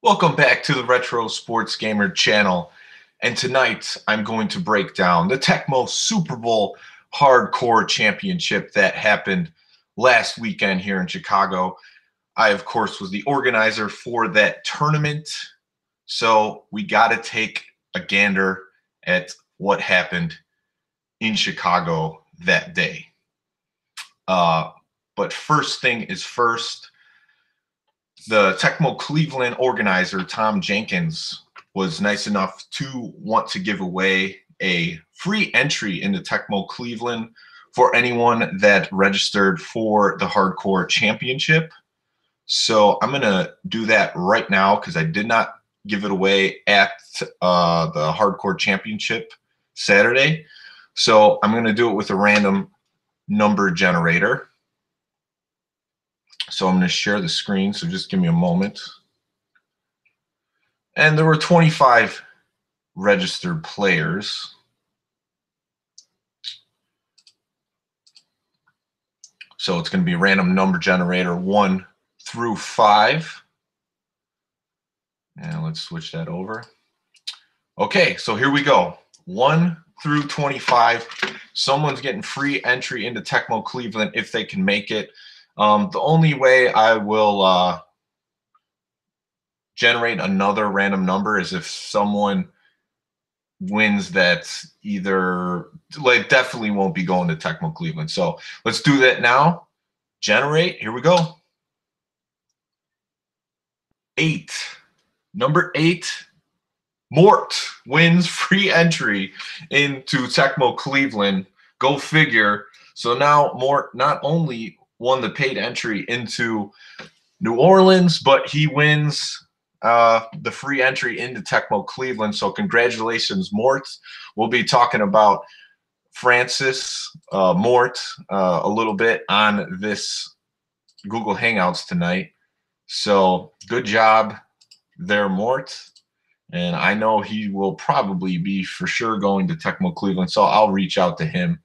Welcome back to the Retro Sports Gamer channel. And tonight I'm going to break down the Tecmo Super Bowl Hardcore Championship that happened last weekend here in Chicago. I, of course, was the organizer for that tournament. So we got to take a gander at what happened in Chicago that day. But first thing is first. The Tecmo Cleveland organizer, Tom Jenkins, was nice enough to want to give away a free entry into Tecmo Cleveland for anyone that registered for the Hardcore Championship. So I'm going to do that right now because I did not give it away at the Hardcore Championship Saturday. So I'm going to do it with a random number generator. So I'm going to share the screen, so just give me a moment. And there were 25 registered players. So it's going to be a random number generator 1 through 5. And let's switch that over. Okay, so here we go. 1 through 25. Someone's getting free entry into Tecmo Cleveland if they can make it. The only way I will generate another random number is if someone wins that either, like, definitely won't be going to Tecmo Cleveland. So let's do that now. Generate. Here we go. 8. Number 8. Mort wins free entry into Tecmo Cleveland. Go figure. So now Mort not only won the paid entry into New Orleans, but he wins the free entry into Tecmo Cleveland. So congratulations, Mort. We'll be talking about Francis Mort a little bit on this Google Hangouts tonight. So good job there, Mort. And I know he will probably be for sure going to Tecmo Cleveland. So I'll reach out to him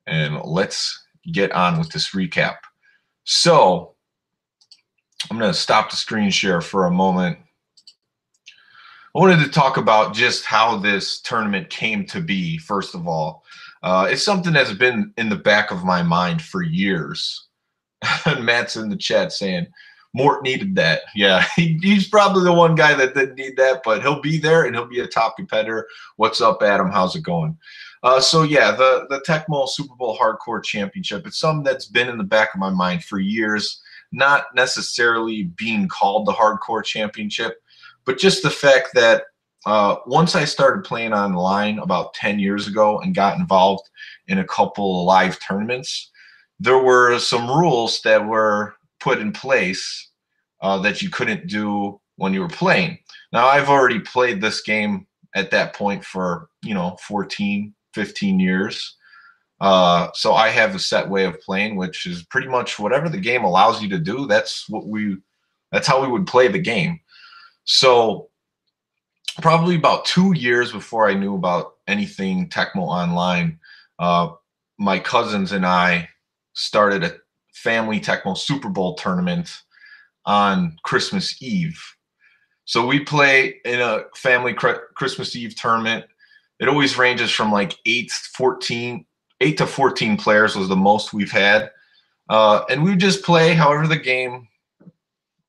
and let's get on with this recap. So I'm going to stop the screen share for a moment. I wanted to talk about just how this tournament came to be, first of all. It's something that's been in the back of my mind for years. Matt's in the chat saying, Mort needed that. Yeah, he's probably the one guy that didn't need that, but he'll be there and he'll be a top competitor. What's up, Adam? How's it going? So yeah, the Tecmo Super Bowl Hardcore Championship, it's something that's been in the back of my mind for years, not necessarily being called the Hardcore Championship, but just the fact that once I started playing online about 10 years ago and got involved in a couple of live tournaments, there were some rules that were put in place that you couldn't do when you were playing. Now, I've already played this game at that point for, 14, 15 years. So I have a set way of playing, which is pretty much whatever the game allows you to do. That's how we would play the game. So probably about 2 years before I knew about anything Tecmo Online, my cousins and I started a family Tecmo Super Bowl tournament on Christmas Eve. So we play in a family Christmas Eve tournament. It always ranges from like 8 to 14 players was the most we've had. And we just play however the game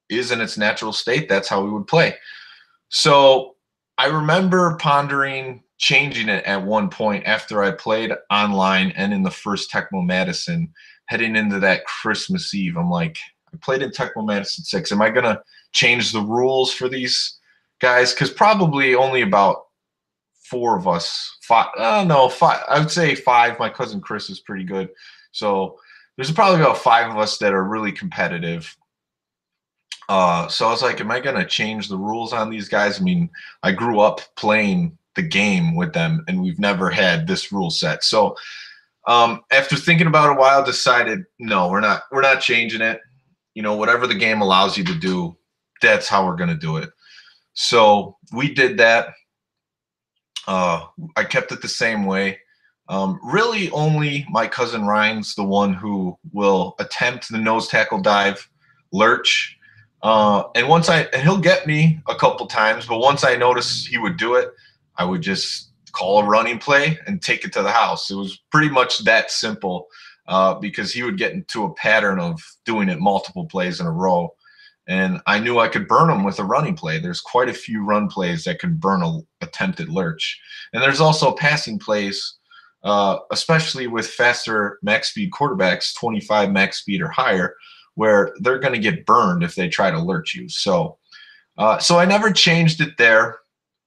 is in its natural state. That's how we would play. So I remember pondering changing it at one point after I played online and in the first Tecmo Madison heading into that Christmas Eve. I'm like, I played in Tecmo Madison 6. Am I going to change the rules for these guys? Because probably only about 4 of us, 5, no, 5, I would say 5. My cousin Chris is pretty good. So there's probably about 5 of us that are really competitive. So I was like, am I going to change the rules on these guys? I mean, I grew up playing the game with them, and we've never had this rule set. So after thinking about it a while, decided, no, we're not changing it. Whatever the game allows you to do, that's how we're going to do it. So we did that. I kept it the same way. Really only my cousin Ryan's the one who will attempt the nose tackle dive lurch. And he'll get me a couple times, but once I noticed he would do it, I would just call a running play and take it to the house. It was pretty much that simple, because he would get into a pattern of doing it multiple plays in a row. And I knew I could burn him with a running play. There's quite a few run plays that can burn a attempted lurch. And there's also passing plays, especially with faster max speed quarterbacks, 25 max speed or higher, where they're going to get burned if they try to lurch you. So I never changed it there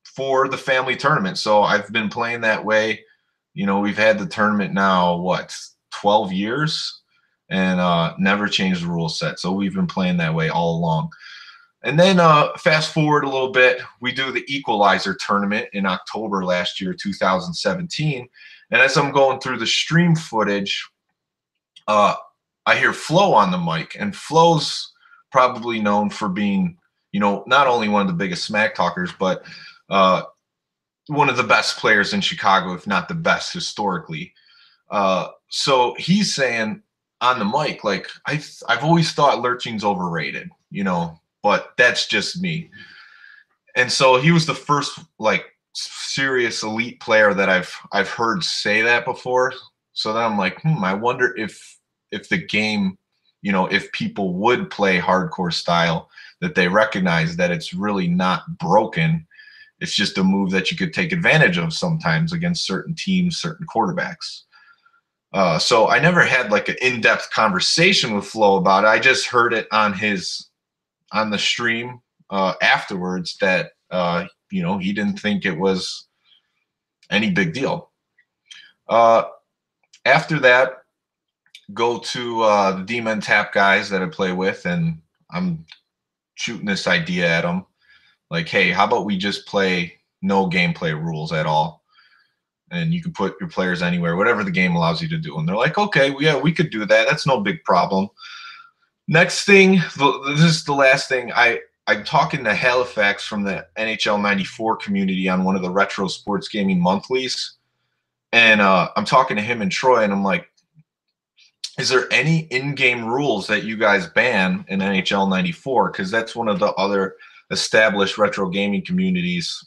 for the family tournament. So I've been playing that way. We've had the tournament now, 12 years, and never changed the rule set. So we've been playing that way all along. And then fast forward a little bit, we do the equalizer tournament in October last year, 2017. And as I'm going through the stream footage, I hear Flo on the mic, and Flo's probably known for being, not only one of the biggest smack talkers, but one of the best players in Chicago, if not the best historically. So he's saying on the mic, like, I've always thought lurching's overrated, but that's just me. And so he was the first like serious elite player that I've heard say that before. So then I'm like, I wonder if the game, if people would play hardcore style, that they recognize that it's really not broken. It's just a move that you could take advantage of sometimes against certain teams, certain quarterbacks. So I never had like an in-depth conversation with Flo about it. I just heard it on the stream afterwards that he didn't think it was any big deal. After that, go to the D-Men Tap guys that I play with, and I'm shooting this idea at them. Like, hey, how about we just play no gameplay rules at all? And you can put your players anywhere, whatever the game allows you to do. And they're like, okay, yeah, we could do that. That's no big problem. Next thing, this is the last thing. I'm talking to Halifax from the NHL 94 community on one of the retro sports gaming monthlies. And I'm talking to him and Troy, and I'm like, is there any in-game rules that you guys ban in NHL 94? Because that's one of the other established retro gaming communities.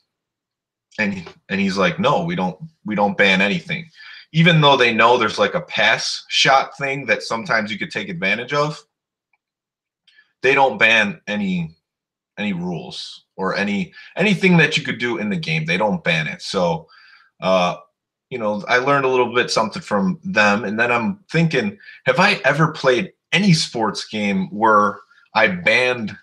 And he's like, no, we don't ban anything. Even though they know there's like a pass shot thing that sometimes you could take advantage of, they don't ban any rules or anything that you could do in the game. They don't ban it. So I learned a little bit something from them. And then I'm thinking, have I ever played any sports game where I banned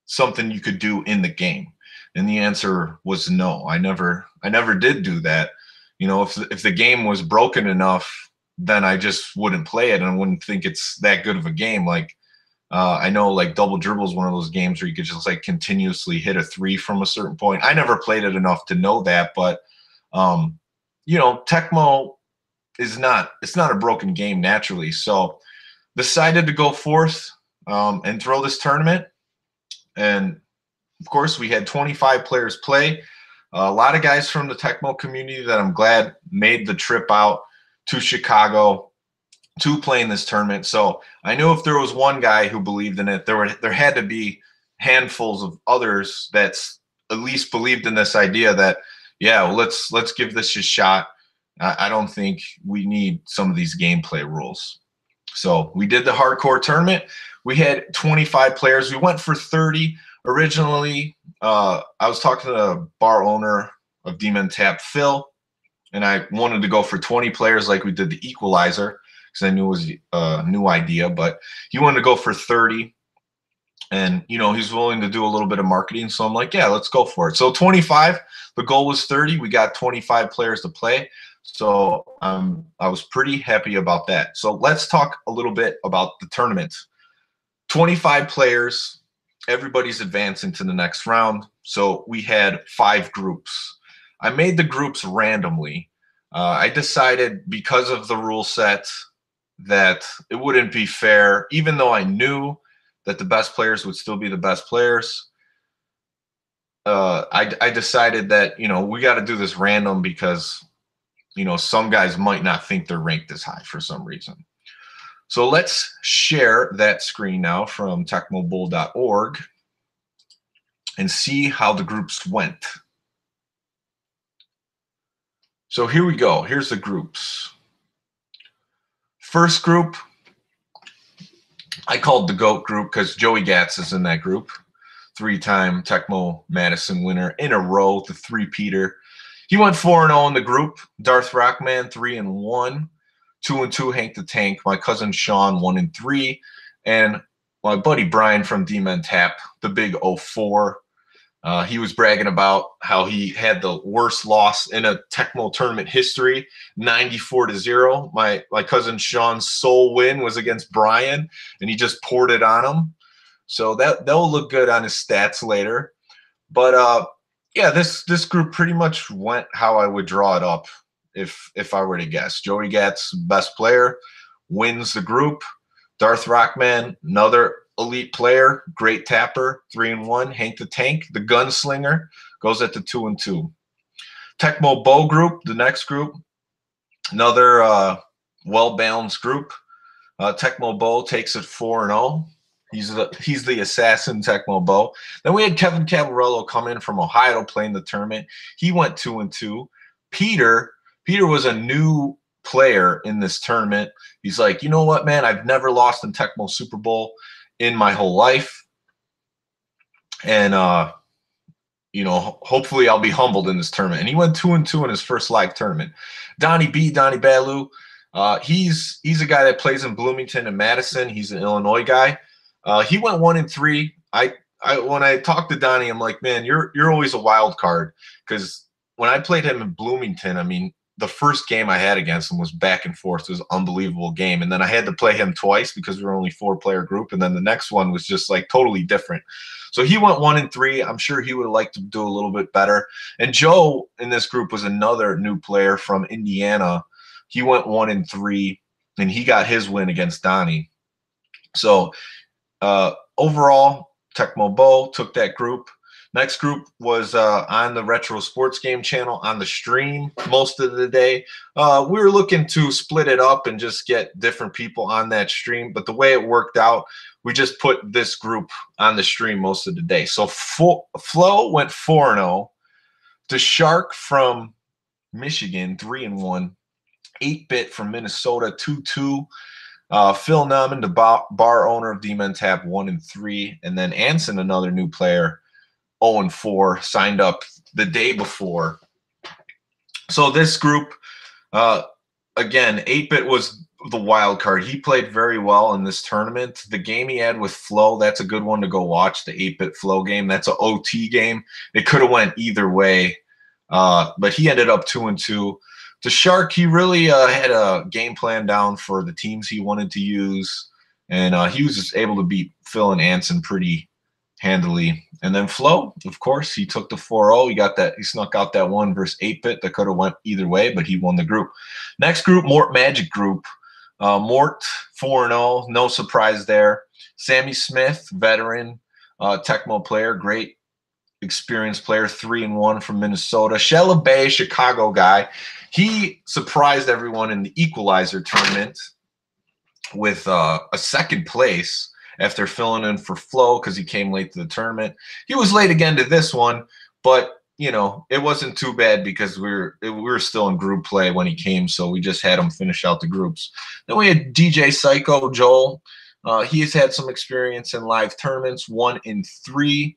something you could do in the game? And the answer was no. I never did do that. If the game was broken enough, then I just wouldn't play it, and I wouldn't think it's that good of a game. Like, I know like Double Dribble is one of those games where you could just like continuously hit a three from a certain point. I never played it enough to know that, but Tecmo it's not a broken game naturally. So decided to go forth and throw this tournament. And of course, we had 25 players play. A lot of guys from the Tecmo community that I'm glad made the trip out to Chicago to play in this tournament. So I knew if there was one guy who believed in it, there had to be handfuls of others that at least believed in this idea that, yeah, well, let's give this a shot. I don't think we need some of these gameplay rules. So we did the hardcore tournament. We had 25 players. We went for 30. Originally, I was talking to the bar owner of Demon Tap, Phil, and I wanted to go for 20 players like we did the equalizer because I knew it was a new idea, but he wanted to go for 30. And, he's willing to do a little bit of marketing. So I'm like, yeah, let's go for it. So 25, the goal was 30. We got 25 players to play. So I was pretty happy about that. So let's talk a little bit about the tournament. 25 players, everybody's advancing to the next round. So we had 5 groups. I made the groups randomly. I decided because of the rule set that it wouldn't be fair, even though I knew that the best players would still be the best players. I decided that, we got to do this random because, some guys might not think they're ranked as high for some reason. So let's share that screen now from tecmobowl.org and see how the groups went. So here we go. Here's the groups. First group, I called the GOAT group because Joey Gatz is in that group. 3-time Tecmo Madison winner in a row, the three-peater. He went 4-0 in the group. Darth Rockman, 3-1. 2-2, Hank the Tank. My cousin Sean, 1-3. And my buddy Brian from D-Men Tap, the big 04. He was bragging about how he had the worst loss in a Tecmo tournament history, 94-0. My cousin Sean's sole win was against Brian, and he just poured it on him. So that'll look good on his stats later. But yeah, this group pretty much went how I would draw it up if I were to guess. Joey Gatz, best player, wins the group. Darth Rockman, another elite player, great tapper, 3-1. Hank the Tank, the gunslinger, goes at the 2-2. Tecmo Bow group, the next group, another well-balanced group. Tecmo Bow takes it 4-0. He's the assassin Tecmo Bow. Then we had Kevin Cavarello come in from Ohio to play in the tournament. He went 2-2. Peter was a new player in this tournament. He's like, you know what, man? I've never lost in Tecmo Super Bowl in my whole life. And, hopefully I'll be humbled in this tournament. And he went 2-2 in his first live tournament. Donnie Balu, he's a guy that plays in Bloomington and Madison. He's an Illinois guy. He went 1-3. When I talked to Donnie, I'm like, man, you're always a wild card, because when I played him in Bloomington, I mean, the first game I had against him was back and forth. It was an unbelievable game. And then I had to play him twice because we were only 4-player group. And then the next one was just like totally different. So he went 1-3. I'm sure he would have liked to do a little bit better. And Joe in this group was another new player from Indiana. He went 1-3, and he got his win against Donnie. So overall, Tecmo Bow took that group. Next group was on the Retro Sports Game channel on the stream most of the day. We were looking to split it up and just get different people on that stream. But the way it worked out, we just put this group on the stream most of the day. So Flo went 4-0. The Shark from Michigan, 3-1. 8-Bit from Minnesota, 2-2. Phil Nauman, the bar owner of D-Men Tap, 1-3. And then Anson, another new player, 0-4, signed up the day before. So this group, again, 8-Bit was the wild card. He played very well in this tournament. The game he had with Flo, that's a good one to go watch, the 8-Bit Flo game. That's an OT game. It could have went either way, but he ended up 2-2. The Shark, he really had a game plan down for the teams he wanted to use, and he was just able to beat Phil and Anson pretty handily. And then Flo, of course, he took the 4-0. He snuck out that one versus 8-Bit that could have went either way, but he won the group. Next group, Mort Magic group. Mort 4-0, no surprise there. Sammy Smith, veteran Tecmo player, great experienced player, 3-1 from Minnesota. Shella Bay, Chicago guy. He surprised everyone in the Equalizer tournament with a second place after filling in for Flo because he came late to the tournament. He was late again to this one, but it wasn't too bad because we were still in group play when he came, so we just had him finish out the groups. Then we had DJ Psycho Joel. He has had some experience in live tournaments, 1-3.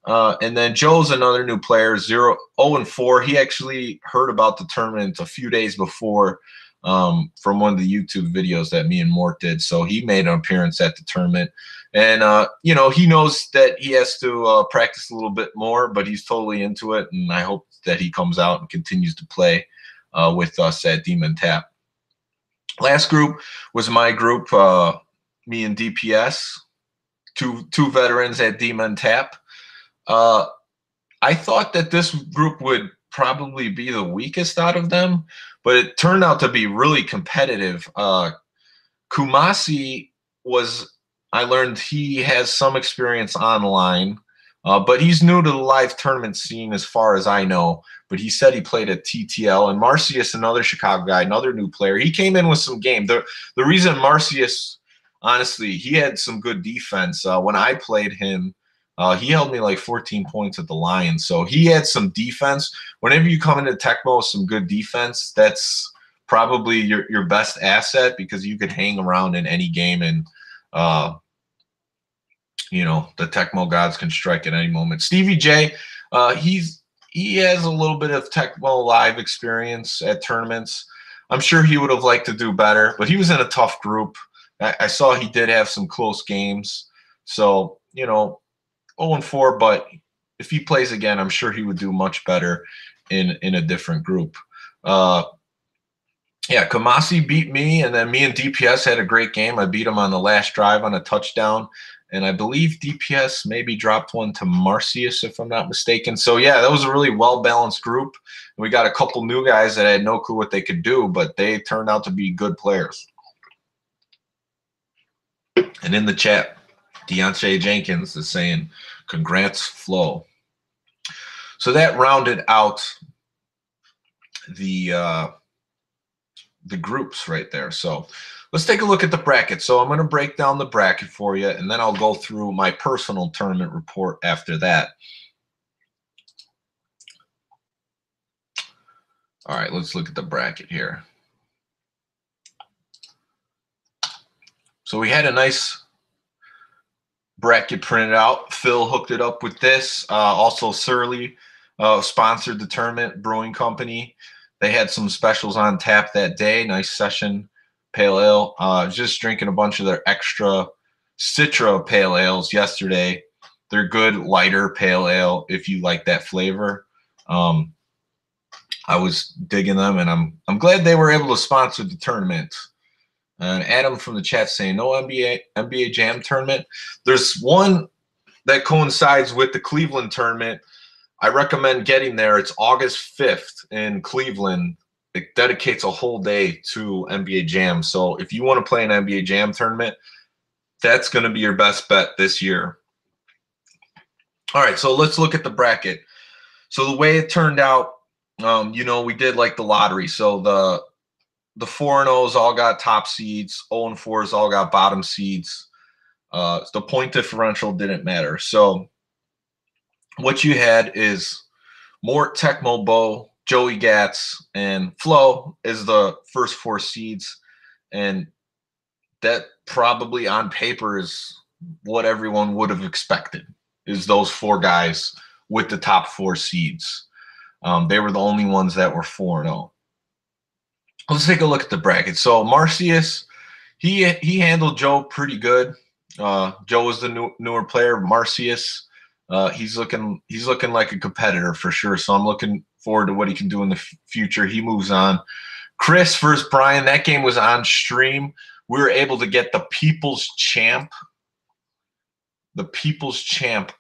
And then Joe's another new player, 0-4. He actually heard about the tournament a few days before from one of the YouTube videos that me and Mort did. So he made an appearance at the tournament. And, he knows that he has to practice a little bit more, but he's totally into it. And I hope that he comes out and continues to play with us at D-Men Tap. Last group was my group, me and DPS, two veterans at D-Men Tap. I thought that this group would probably be the weakest out of them, but it turned out to be really competitive. Kumasi I learned he has some experience online, But he's new to the live tournament scene as far as I know. But he said he played at TTL. And Marcius, another Chicago guy, another new player, he came in with some game. The reason Marcius, honestly, he had some good defense. When I played him, he held me like 14 points at the Lions. So he had some defense. Whenever you come into Tecmo with some good defense, that's probably your best asset because you could hang around in any game and the Tecmo gods can strike at any moment. Stevie J, he has a little bit of Tecmo live experience at tournaments. I'm sure he would have liked to do better, but he was in a tough group. I saw he did have some close games. So, 0-4, but if he plays again, I'm sure he would do much better in a different group. Yeah, Kamasi beat me, and then me and DPS had a great game. I beat him on the last drive on a touchdown, and I believe DPS maybe dropped one to Marcius, if I'm not mistaken. So, yeah, that was a really well-balanced group. We got a couple new guys that had no clue what they could do, but they turned out to be good players. And in the chat, Deontay Jenkins is saying, congrats, Flo. So that rounded out the groups right there. So let's take a look at the bracket. So I'm going to break down the bracket for you, and then I'll go through my personal tournament report after that. All right, let's look at the bracket here. So we had a nice bracket printed out. Phil hooked it up with this. Also, Surly sponsored the tournament, Brewing Company. They had some specials on tap that day. Nice session pale ale. Just drinking a bunch of their extra Citra pale ales yesterday. They're good, lighter pale ale if you like that flavor. I was digging them, and I'm glad they were able to sponsor the tournament. And Adam from the chat saying no NBA Jam tournament. There's one that coincides with the Cleveland tournament. I recommend getting there. It's August 5th in Cleveland. It dedicates a whole day to NBA Jam. So if you want to play an NBA Jam tournament, that's going to be your best bet this year. All right, so let's look at the bracket. So the way it turned out, we did like the lottery. So the 4-0s all got top seeds. 0-4s all got bottom seeds. The point differential didn't matter. So what you had is Mort, Tecmo, Bo, Joey Gatz, and Flo is the first 4 seeds. And that probably on paper is what everyone would have expected, is those 4 guys with the top 4 seeds. They were the only ones that were 4-0. Let's take a look at the bracket. So Marcius, he handled Joe pretty good. Joe was the newer player. Marcius, he's looking like a competitor for sure. So I'm looking forward to what he can do in the future. He moves on. Chris versus Brian. That game was on stream. We were able to get the People's Champ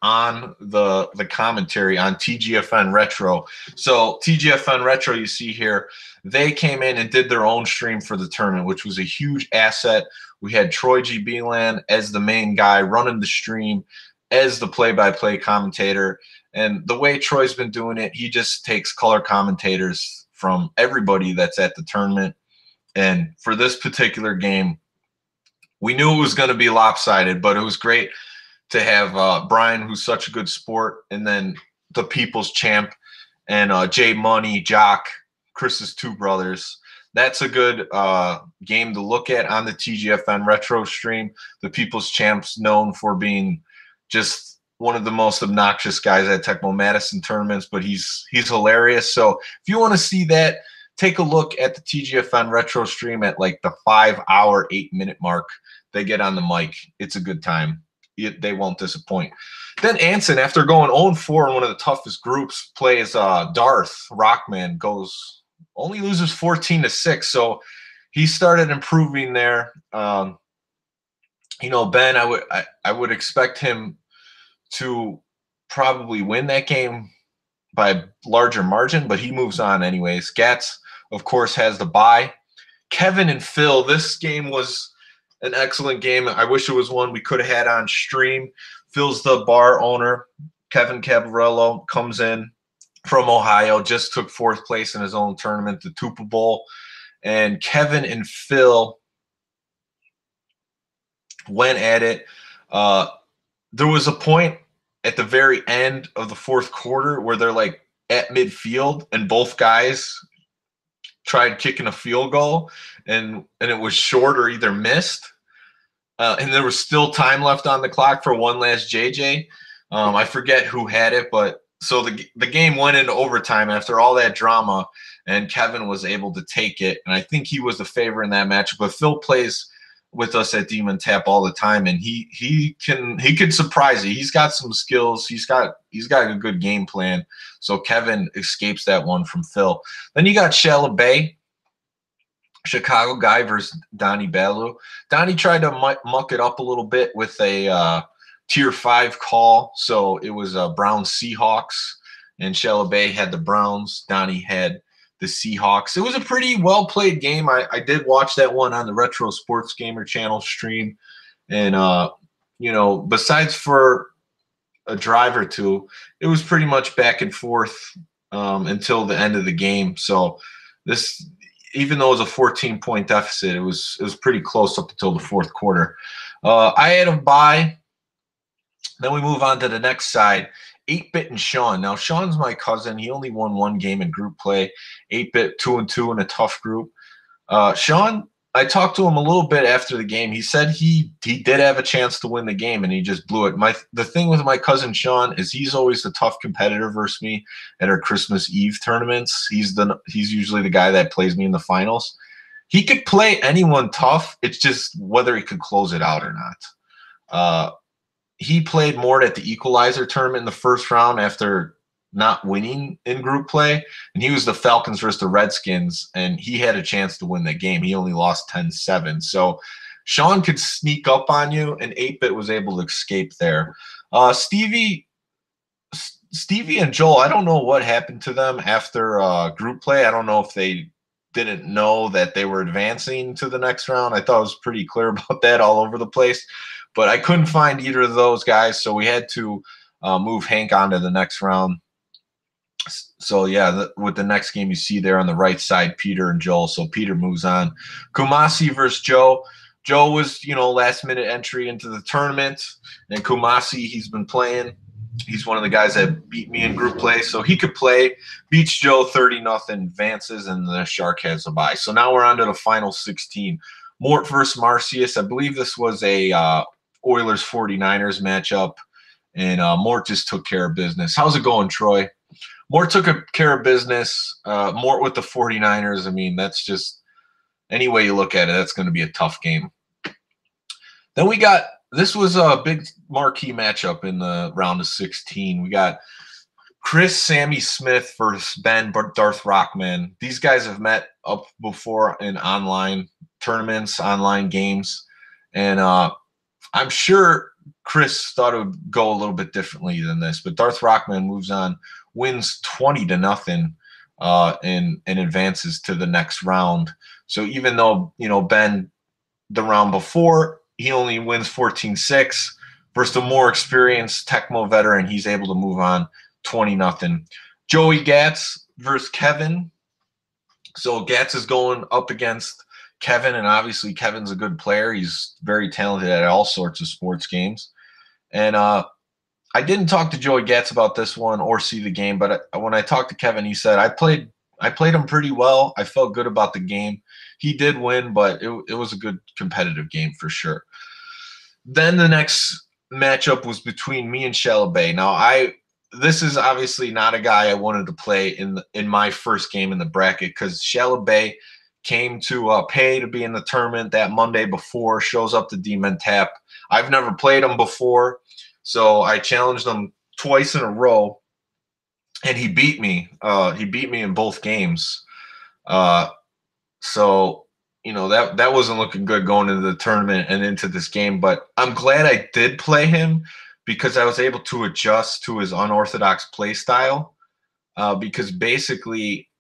on the commentary on TGFN Retro. So TGFN Retro, you see here, they came in and did their own stream for the tournament, which was a huge asset. We had Troy G. Beelan as the main guy running the stream as the play-by-play commentator. And the way Troy's been doing it, he just takes color commentators from everybody that's at the tournament. And for this particular game, we knew it was going to be lopsided, but it was great to have Brian, who's such a good sport, and then the People's Champ and Jay Money, Jock, Chris's 2 brothers. That's a good game to look at on the TGFN Retro stream. The People's Champ's known for being just one of the most obnoxious guys at Tecmo Madison tournaments, but he's hilarious. So if you want to see that, take a look at the TGFN Retro stream at like the 5-hour, 8-minute mark. They get on the mic. It's a good time. They won't disappoint. Then Anson, after going 0-4 in one of the toughest groups, plays Darth Rockman, only loses 14-6. So he started improving there. Ben, I would expect him to probably win that game by a larger margin, but he moves on anyways. Gats, of course, has the bye. Kevin and Phil, this game was an excellent game. I wish it was one we could have had on stream. Phil's the bar owner. Kevin Cabarello comes in from Ohio, just took fourth place in his own tournament, the Tupa Bowl. And Kevin and Phil went at it. There was a point at the very end of the fourth quarter where they're like at midfield and both guys tried kicking a field goal and it was short or either missed. And there was still time left on the clock for one last JJ. I forget who had it, but so the game went into overtime after all that drama, and Kevin was able to take it. And I think he was the favorite in that matchup. But Phil plays with us at Demon Tap all the time, and he could surprise you. He's got some skills. He's got a good game plan. So Kevin escapes that one from Phil. Then you got Shella Bay, Chicago guy versus Donnie Balu. Donnie tried to muck it up a little bit with a Tier 5 call. So it was Browns Seahawks, and Shella Bay had the Browns. Donnie had the Seahawks. It was a pretty well-played game. I did watch that one on the Retro Sports Gamer channel stream. And, besides for a drive or two, it was pretty much back and forth until the end of the game. So this, even though it was a 14-point deficit, it was pretty close up until the fourth quarter. I had a bye. Then we move on to the next side. 8-Bit and Sean. Now, Sean's my cousin. He only won one game in group play. 8-Bit 2-2 in a tough group. Sean, I talked to him a little bit after the game. He said he did have a chance to win the game, and he just blew it. The thing with my cousin Sean is he's always the tough competitor versus me at our Christmas Eve tournaments. He's usually the guy that plays me in the finals. He could play anyone tough. It's just whether he could close it out or not. He played Mort at the Equalizer tournament in the first round after not winning in group play, and he was the Falcons versus the Redskins, and he had a chance to win that game. He only lost 10-7. So Sean could sneak up on you, and 8-Bit was able to escape there. Stevie and Joel, I don't know what happened to them after group play. I don't know if they didn't know that they were advancing to the next round. I thought it was pretty clear about that all over the place. But I couldn't find either of those guys, so we had to move Hank on to the next round. So, yeah, with the next game you see there on the right side, Peter and Joel. So Peter moves on. Kumasi versus Joe. Joe was, last-minute entry into the tournament. And Kumasi, he's been playing. He's one of the guys that beat me in group play. So he could play. Beats Joe 30-0, advances, and the Shark has a bye. So now we're on to the final 16. Mort versus Marcius. I believe this was a Oilers 49ers matchup, and Mort just took care of business. How's it going, Troy? Mort took care of business. Mort with the 49ers. I mean, that's just any way you look at it, that's going to be a tough game. Then this was a big marquee matchup in the round of 16. We got Chris Sammy Smith versus Ben Darth Rockman. These guys have met up before in online tournaments, online games, and I'm sure Chris thought it would go a little bit differently than this, but Darth Rockman moves on, wins 20-0, and advances to the next round. So even though, Ben, the round before, he only wins 14-6 versus the more experienced Tecmo veteran, he's able to move on 20-0. Joey Gatz versus Kevin. So Gatz is going up against Kevin, and obviously Kevin's a good player. He's very talented at all sorts of sports games. And I didn't talk to Joey Gatz about this one or see the game, but when I talked to Kevin, he said, I played him pretty well. I felt good about the game. He did win, but it was a good competitive game for sure. Then the next matchup was between me and Shella Bay. Now, this is obviously not a guy I wanted to play in my first game in the bracket because Shella Bay came to pay to be in the tournament that Monday before, shows up to Demon Tap. I've never played him before, so I challenged him twice in a row, and he beat me. He beat me in both games. So, that wasn't looking good going into the tournament and into this game, but I'm glad I did play him because I was able to adjust to his unorthodox play style because basically –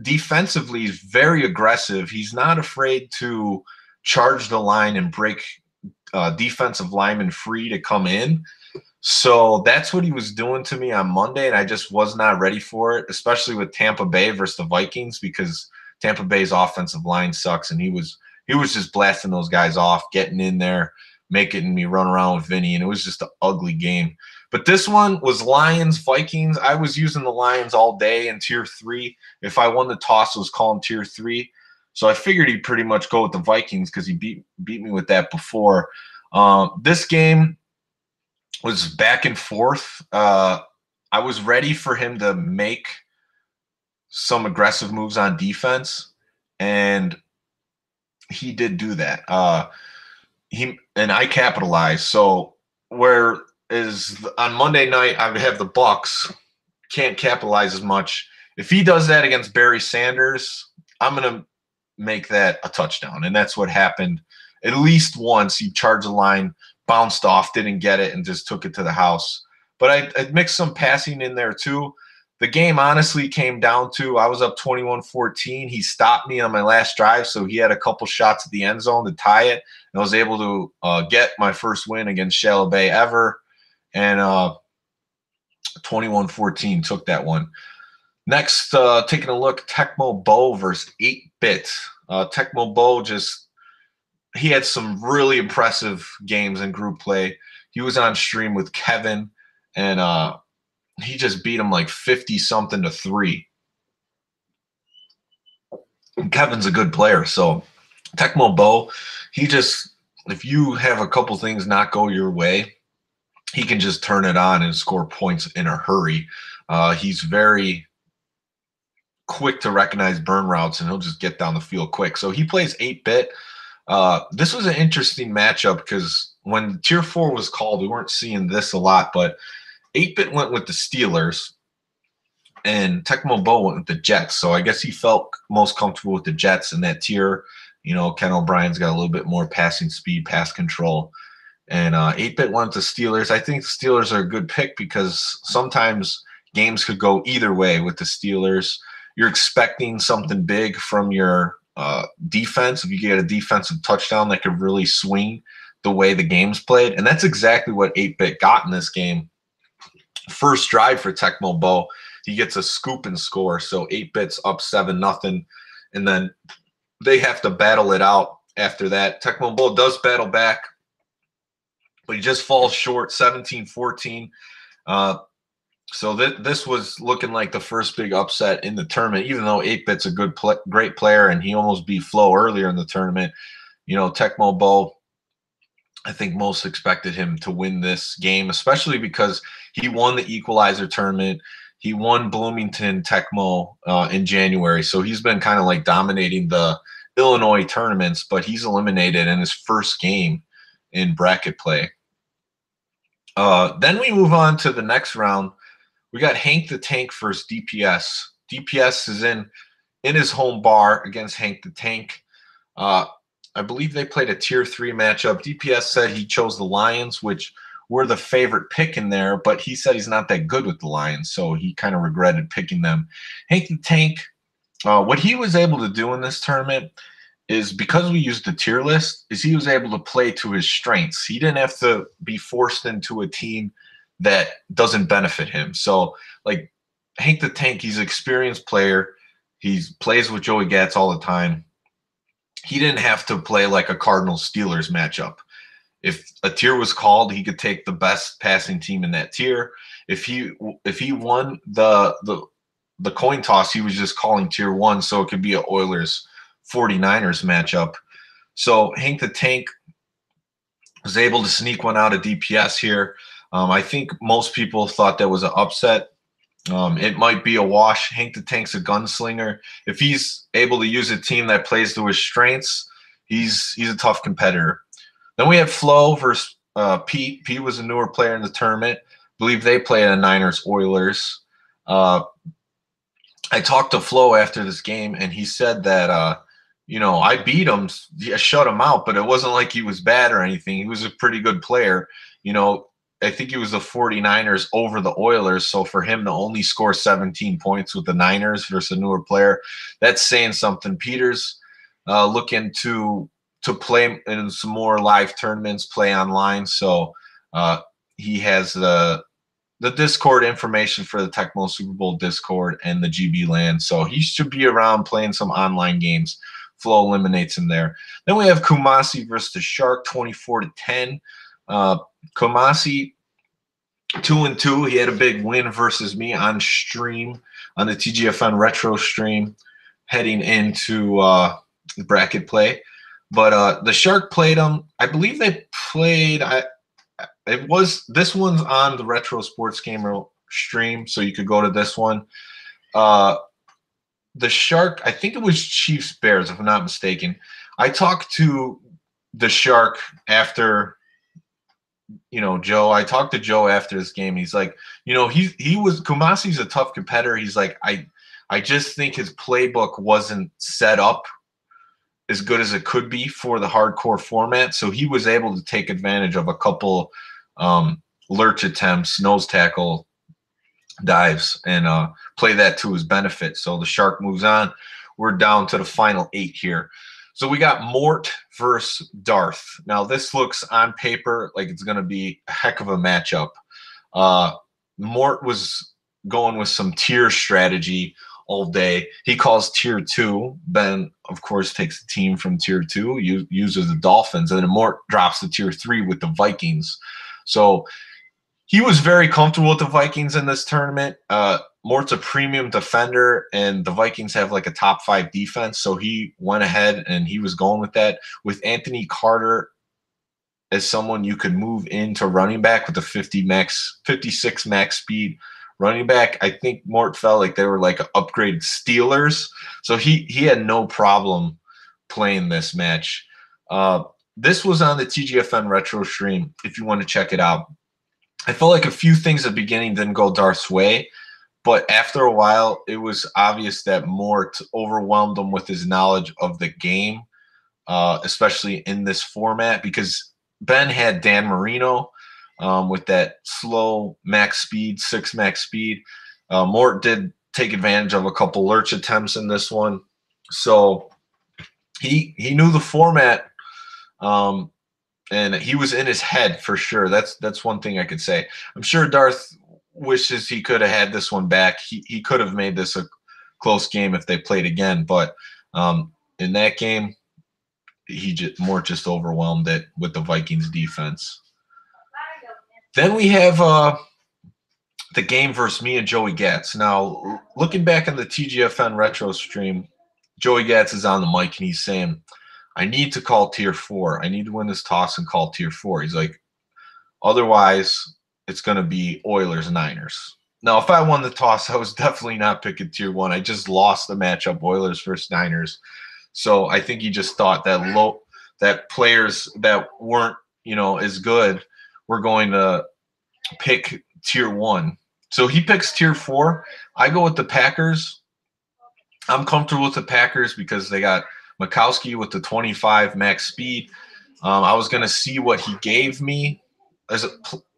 defensively, he's very aggressive. He's not afraid to charge the line and break defensive lineman free to come in. So that's what he was doing to me on Monday, and I just was not ready for it, especially with Tampa Bay versus the Vikings, because Tampa Bay's offensive line sucks, and he was just blasting those guys off, getting in there, making me run around with Vinny, and it was just an ugly game. But this one was Lions Vikings. I was using the Lions all day in tier 3. If I won the toss, it was calling tier 3. So I figured he'd pretty much go with the Vikings because he beat me with that before. This game was back and forth. I was ready for him to make some aggressive moves on defense, and he did do that. I capitalized. So whereas on Monday night I would have the Bucks can't capitalize as much. If he does that against Barry Sanders, I'm gonna make that a touchdown, and that's what happened. At least once he charged the line, bounced off, didn't get it, and just took it to the house. But I mixed some passing in there too. The game honestly came down to I was up 21-14. He stopped me on my last drive, so he had a couple shots at the end zone to tie it, and I was able to get my first win against Shallow Bay ever. And 21-14 took that one. Next, taking a look, Tecmo Bow versus 8-Bit. Tecmo Bow he had some really impressive games in group play. He was on stream with Kevin, and he just beat him like 50-something to 3. And Kevin's a good player, so Tecmo Bow, if you have a couple things not go your way, he can just turn it on and score points in a hurry. He's very quick to recognize burn routes, and he'll just get down the field quick. So he plays 8-Bit. This was an interesting matchup because when Tier 4 was called, we weren't seeing this a lot, but 8-Bit went with the Steelers, and Tecmo Bow went with the Jets. So I guess he felt most comfortable with the Jets in that tier. You know, Ken O'Brien's got a little bit more passing speed, pass control. And 8-Bit went with the Steelers. I think the Steelers are a good pick because sometimes games could go either way with the Steelers. You're expecting something big from your defense. If you get a defensive touchdown, that could really swing the way the game's played. And that's exactly what 8-Bit got in this game. First drive for Tecmo Bow, he gets a scoop and score. So 8-Bit's up 7-0, and then they have to battle it out after that. Tecmo Bow does battle back, but he just falls short, 17-14. So this was looking like the first big upset in the tournament, even though 8-Bit's a great player, and he almost beat Flo earlier in the tournament. You know, Tecmo Bow, I think most expected him to win this game, especially because he won the Equalizer tournament. He won Bloomington Tecmo in January, so he's been kind of like dominating the Illinois tournaments, but he's eliminated in his first game in bracket play. Then we move on to the next round. We got Hank the Tank versus DPS. DPS is in his home bar against Hank the Tank. I believe they played a tier 3 matchup. DPS said he chose the Lions, which were the favorite pick in there, but he said he's not that good with the Lions, so he kind of regretted picking them. Hank the Tank, what he was able to do in this tournament is, because we used the tier list, is he was able to play to his strengths. He didn't have to be forced into a team that doesn't benefit him. So, like, Hank the Tank, he's an experienced player. He plays with Joey Gatz all the time. He didn't have to play like a Cardinals-Steelers matchup. If a tier was called, he could take the best passing team in that tier. If he won the coin toss, he was just calling tier 1, so it could be an Oilers 49ers matchup. So Hank the Tank was able to sneak one out of DPS here. I think most people thought that was an upset. It might be a wash. Hank the Tank's a gunslinger. If he's able to use a team that plays to his strengths, he's a tough competitor. Then we have Flo versus Pete. Pete was a newer player in the tournament. I believe they played a Niners-Oilers. I talked to Flo after this game, and he said that, I beat him, I shut him out, but it wasn't like he was bad or anything. He was a pretty good player. I think he was the 49ers over the Oilers, so for him to only score 17 points with the Niners versus a newer player, that's saying something. Peter's looking to to play in some more live tournaments, play online. So he has the Discord information for the Tecmo Super Bowl Discord and the GB LAN. So he should be around playing some online games. Flow eliminates him there. Then we have Kumasi versus the Shark, 24-10. Kumasi 2-2. He had a big win versus me on stream, on the TGFN Retro stream, heading into the bracket play. But the Shark played him. I believe they played. This one's on the Retro Sports Gamer stream, so you could go to this one. The Shark, I think it was Chiefs Bears, if I'm not mistaken. I talked to the Shark after, Joe. I talked to Joe after this game. He's like, Kumasi's a tough competitor. He's like, I just think his playbook wasn't set up as good as it could be for the hardcore format. So he was able to take advantage of a couple lurch attempts, nose tackle dives, and play that to his benefit. So the Shark moves on. We're down to the final 8 here. So we got Mort versus Darth. Now this looks on paper like it's going to be a heck of a matchup. Mort was going with some tier strategy all day. He calls tier 2. Ben, of course, takes the team from tier 2, uses the Dolphins, and then Mort drops the tier 3 with the Vikings. So he was very comfortable with the Vikings in this tournament. Mort's a premium defender, and the Vikings have like a top 5 defense. So he went ahead and he was going with that. With Anthony Carter as someone you could move into running back with the 56 max speed running back, I think Mort felt like they were like upgraded Steelers. So he had no problem playing this match. This was on the TGFN Retro stream if you want to check it out. I felt like a few things at the beginning didn't go Darth's way, but after a while, it was obvious that Mort overwhelmed him with his knowledge of the game, especially in this format, because Ben had Dan Marino with that slow max speed, 6 max speed. Mort did take advantage of a couple lurch attempts in this one. So he knew the format. And he was in his head for sure. That's one thing I could say. I'm sure Darth wishes he could have had this one back. He could have made this a close game if they played again. But in that game, Mort just overwhelmed it with the Vikings defense. Then we have the game versus me and Joey Gatz. Now, looking back on the TGFN Retro stream, Joey Gatz is on the mic and he's saying, I need to call tier 4. I need to win this toss and call tier 4. He's like, otherwise, it's going to be Oilers-Niners. Now, if I won the toss, I was definitely not picking tier 1. I just lost the matchup, Oilers versus Niners. So I think he just thought that players that weren't, as good were going to pick tier 1. So he picks tier 4. I go with the Packers. I'm comfortable with the Packers because they got Mikowski with the 25 max speed. I was going to see what he gave me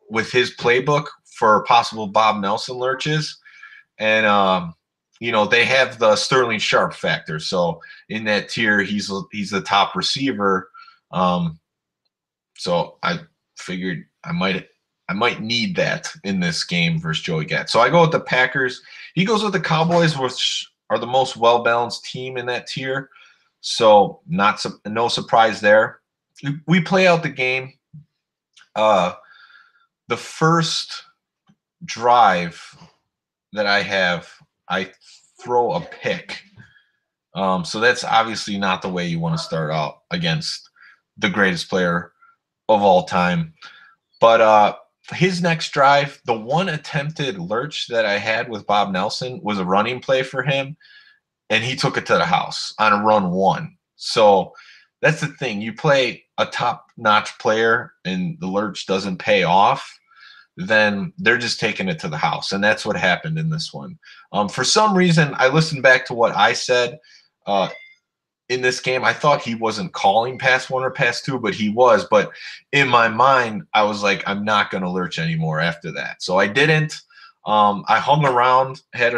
with his playbook for possible Bob Nelson lurches. And, they have the Sterling Sharp factor. So in that tier, he's the top receiver. So I figured I might need that in this game versus Joey Gatz. So I go with the Packers. He goes with the Cowboys, which are the most well-balanced team in that tier. So no surprise there. We play out the game. The first drive that I have, I throw a pick. So that's obviously not the way you want to start out against the greatest player of all time. But his next drive, the one attempted lurch that I had with Bob Nelson was a running play for him. And he took it to the house on a run 1. So that's the thing. You play a top-notch player and the lurch doesn't pay off, then they're just taking it to the house. And that's what happened in this one. For some reason, I listened back to what I said in this game. I thought he wasn't calling pass 1 or pass 2, but he was. But in my mind, I was like, I'm not going to lurch anymore after that. So I didn't. I hung around, had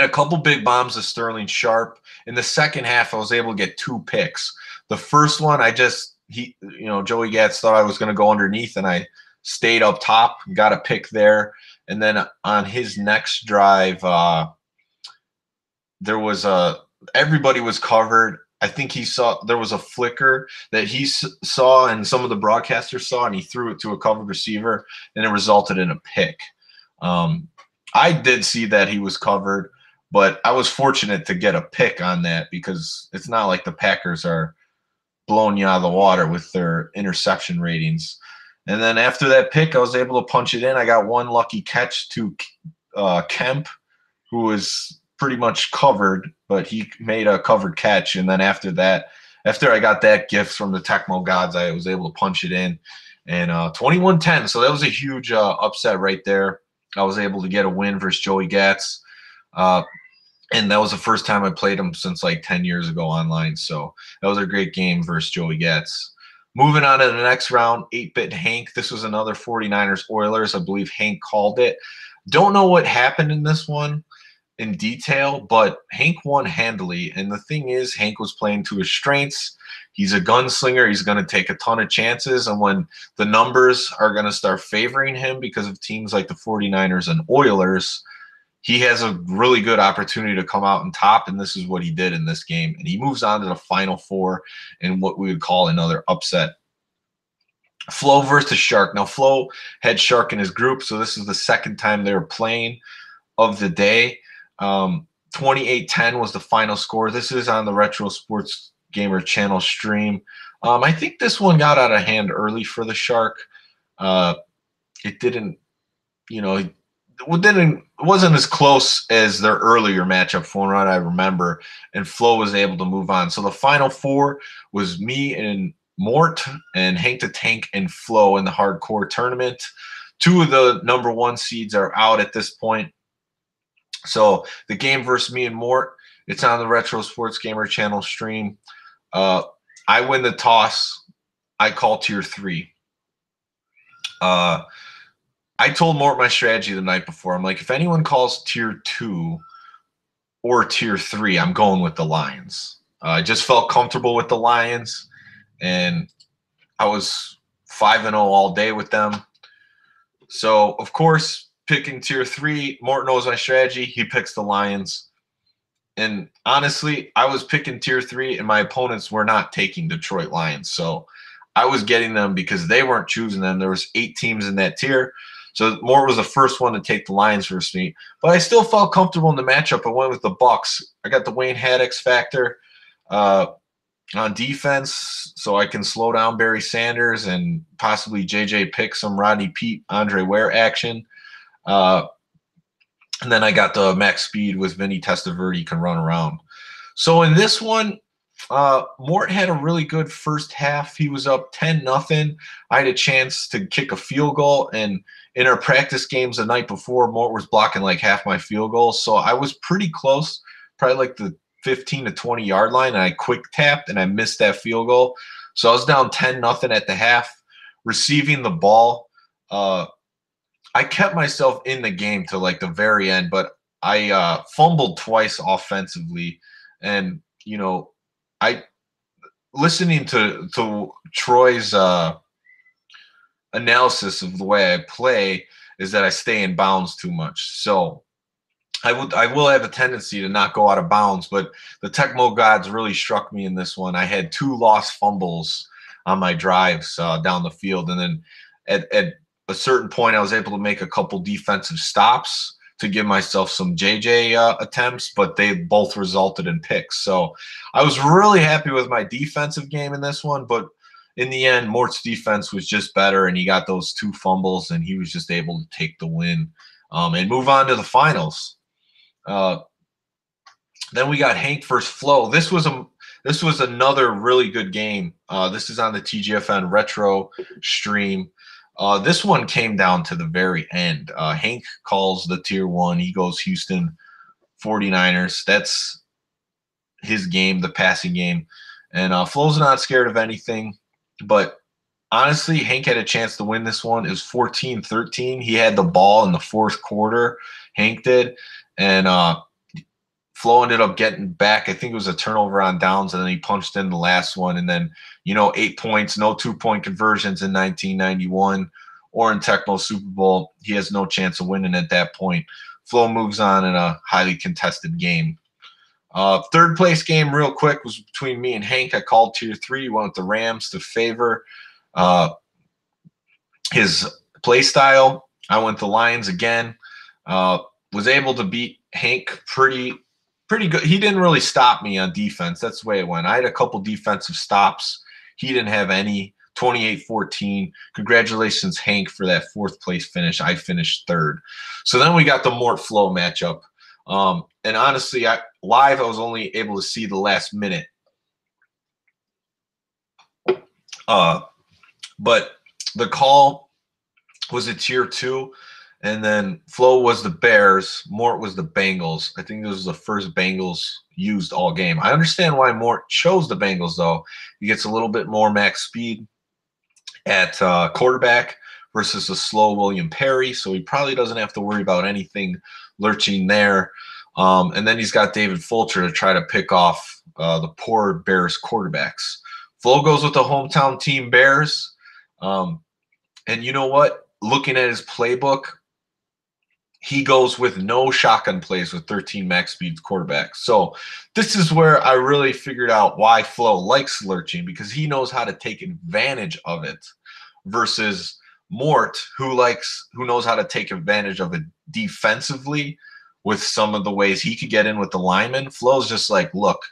a couple big bombs to Sterling Sharp. In the second half, I was able to get 2 picks. The first one, Joey Gats thought I was going to go underneath, and I stayed up top, got a pick there. And then on his next drive, there was everybody was covered. I think there was a flicker that he saw and some of the broadcasters saw, and he threw it to a covered receiver, and it resulted in a pick. I did see that he was covered, but I was fortunate to get a pick on that because it's not like the Packers are blowing you out of the water with their interception ratings. And then after that pick, I was able to punch it in. I got one lucky catch to Kemp, who was pretty much covered, but he made a covered catch. And then after that, after I got that gift from the Tecmo gods, I was able to punch it in. And 21-10, so that was a huge upset right there. I was able to get a win versus Joey Gats. And that was the first time I played him since like 10 years ago online. So that was a great game versus Joey Gats. Moving on to the next round, 8-Bit Hank. This was another 49ers Oilers. I believe Hank called it. Don't know what happened in this one in detail, but Hank won handily. And the thing is, Hank was playing to his strengths. He's a gunslinger. He's going to take a ton of chances. And when the numbers are going to start favoring him because of teams like the 49ers and Oilers, he has a really good opportunity to come out on top, and this is what he did in this game. And he moves on to the Final Four in what we would call another upset. Flo versus Shark. Now, Flo had Shark in his group, so this is the second time they were playing of the day. 28-10 was the final score. This is on the Retro Sports Gamer channel stream. I think this one got out of hand early for the Shark. It didn't, it wasn't as close as their earlier matchup from what I remember, and Flo was able to move on. So the Final Four was me and Mort and Hank the Tank and Flo in the hardcore tournament. Two of the number one seeds are out at this point. So the game versus me and Mort, it's on the Retro Sports Gamer channel stream. I win the toss. I call tier 3. I told Mort my strategy the night before. I'm like, if anyone calls tier 2 or tier 3, I'm going with the Lions. I just felt comfortable with the Lions, and I was 5-0 all day with them. So, of course, picking tier 3, Mort knows my strategy. He picks the Lions. And honestly, I was picking tier 3, and my opponents were not taking Detroit Lions. So I was getting them because they weren't choosing them. There was 8 teams in that tier. So Mort was the first one to take the Lions versus me. But I still felt comfortable in the matchup. I went with the Bucks. I got the Wayne Haddix factor on defense, so I can slow down Barry Sanders and possibly JJ pick some Rodney Pete, Andre Ware action. And then I got the max speed with Vinny Testaverde, can run around. So in this one, Mort had a really good first half. He was up 10-0. I had a chance to kick a field goal, and in our practice games the night before, Mort was blocking like half my field goals. So I was pretty close, probably like the 15 to 20 yard line, and I quick tapped and I missed that field goal. So I was down 10-0 at the half, receiving the ball. I kept myself in the game to like the very end, but I fumbled twice offensively. And, I listening to Troy's analysis of the way I play is that I stay in bounds too much. So I will have a tendency to not go out of bounds, but the Tecmo gods really struck me in this one. I had 2 lost fumbles on my drives down the field, and then at a certain point, I was able to make a couple defensive stops to give myself some JJ attempts, but they both resulted in picks. So I was really happy with my defensive game in this one, but in the end, Mort's defense was just better, and he got those 2 fumbles, and he was just able to take the win and move on to the finals. Then we got Hank versus Flo. This was another really good game. This is on the TGFN Retro stream. This one came down to the very end. Hank calls the tier 1. He goes Houston 49ers. That's his game, the passing game. And Flo's not scared of anything. But honestly, Hank had a chance to win this one. It was 14-13. He had the ball in the fourth quarter. Hank did. And Flo ended up getting back. I think it was a turnover on downs, and then he punched in the last one. And then, 8 points, no 2-point conversions in 1991 or in Tecmo Super Bowl. He has no chance of winning at that point. Flo moves on in a highly contested game. Third place game, real quick, was between me and Hank. I called tier 3. Went with the Rams to favor his play style. I went the Lions again. Was able to beat Hank pretty good. He didn't really stop me on defense. That's the way it went. I had a couple defensive stops. He didn't have any. 28-14. Congratulations, Hank, for that fourth place finish. I finished third. So then we got the Mort Flo matchup. And honestly, I was only able to see the last minute. But the call was a tier 2. And then Flo was the Bears. Mort was the Bengals. I think this was the first Bengals used all game. I understand why Mort chose the Bengals, though. He gets a little bit more max speed at quarterback versus a slow William Perry, so he probably doesn't have to worry about anything lurching there. And then he's got David Fulcher to try to pick off the poor Bears quarterbacks. Flo goes with the hometown team Bears. And you know what? Looking at his playbook, he goes with no shotgun plays with 13 max speed quarterbacks. So this is where I really figured out why Flo likes lurching, because he knows how to take advantage of it, versus Mort, who knows how to take advantage of it defensively with some of the ways he could get in with the linemen. Flo's just like, look,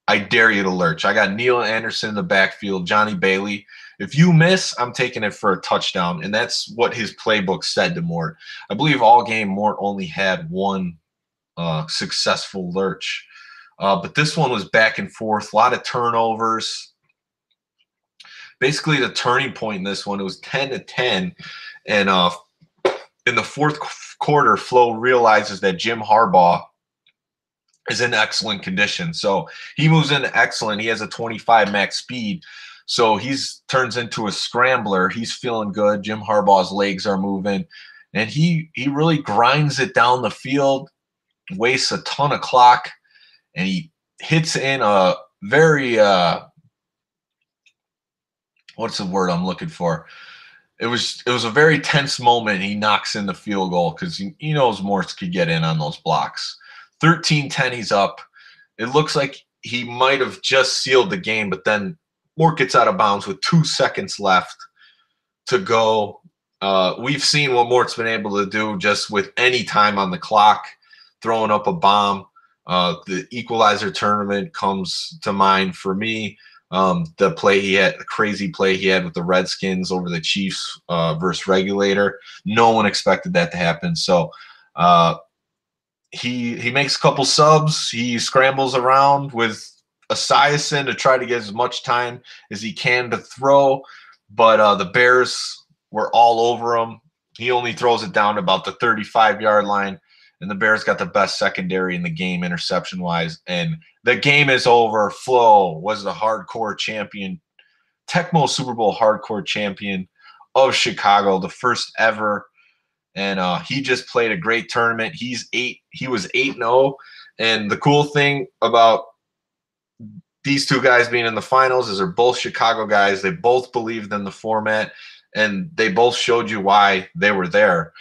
I dare you to lurch. I got Neil Anderson in the backfield, Johnny Bailey. If you miss, I'm taking it for a touchdown. And that's what his playbook said to Mort. I believe all game Mort only had one successful lurch. But this one was back and forth, a lot of turnovers. Basically, the turning point in this one, it was 10-10. And in the fourth quarter, Flo realizes that Jim Harbaugh is in excellent condition. So he moves into excellent. He has a 25 max speed. So he's turns into a scrambler. He's feeling good. Jim Harbaugh's legs are moving. And he really grinds it down the field, wastes a ton of clock, and he hits in a very what's the word I'm looking for? It was a very tense moment. He knocks in the field goal because he knows Morse could get in on those blocks. 13-10, he's up. It looks like he might have just sealed the game, but then Mort gets out of bounds with 2 seconds left to go. We've seen what Mort's been able to do just with any time on the clock, throwing up a bomb. The equalizer tournament comes to mind for me. The play he had, the crazy play he had with the Redskins over the Chiefs versus Regulator. No one expected that to happen. So he makes a couple subs. He scrambles around with Esiason to try to get as much time as he can to throw. But the Bears were all over him. He only throws it down to about the 35-yard line. And the Bears got the best secondary in the game interception-wise. And the game is over. Flo was the hardcore champion, Tecmo Super Bowl hardcore champion of Chicago, the first ever. And he just played a great tournament. He was 8-0. And the cool thing about these two guys being in the finals is they're both Chicago guys. They both believed in the format, and they both showed you why they were there.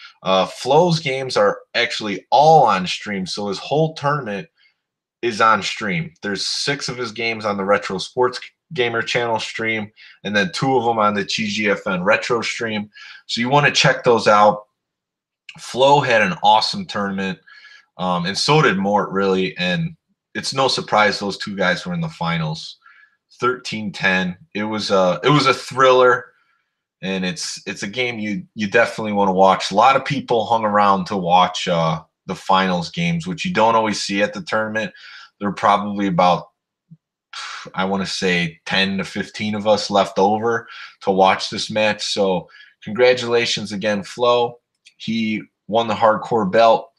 Flo's games are actually all on stream, so his whole tournament is on stream. There's 6 of his games on the Retro Sports Gamer channel stream, and then 2 of them on the TGFN Retro stream. So you want to check those out. Flo had an awesome tournament, and so did Mort, really. And it's no surprise those two guys were in the finals. 13-10. It was a thriller. And it's a game you definitely want to watch. A lot of people hung around to watch the finals games, which you don't always see at the tournament. There are probably about, I want to say, 10 to 15 of us left over to watch this match. So congratulations again, Flo. He won the hardcore belt,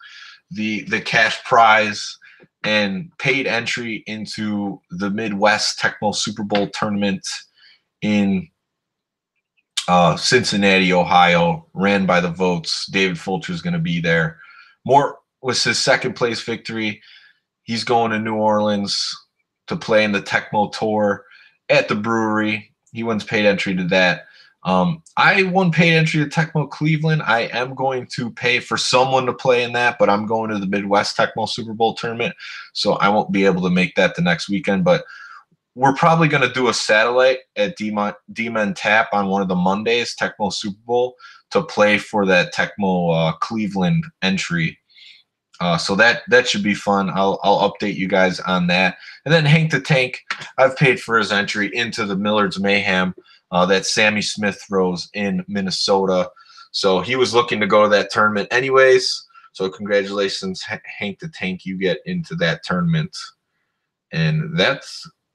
the cash prize, and paid entry into the Midwest Tecmo Super Bowl tournament in Cincinnati, Ohio, ran by the votes. David Fulcher is going to be there. Mort was his second place victory. He's going to New Orleans to play in the Tecmo Tour at the brewery. He wins paid entry to that. I won paid entry to Tecmo Cleveland. I am going to pay for someone to play in that, but I'm going to the Midwest Tecmo Super Bowl tournament, so I won't be able to make that the next weekend. But we're probably going to do a satellite at Demon Tap on one of the Mondays, Tecmo Super Bowl, to play for that Tecmo Cleveland entry. So that should be fun. I'll update you guys on that. And then Hank the Tank, I've paid for his entry into the Millard's Mayhem that Sammy Smith throws in Minnesota. So he was looking to go to that tournament anyways. So congratulations, Hank the Tank. You get into that tournament. And that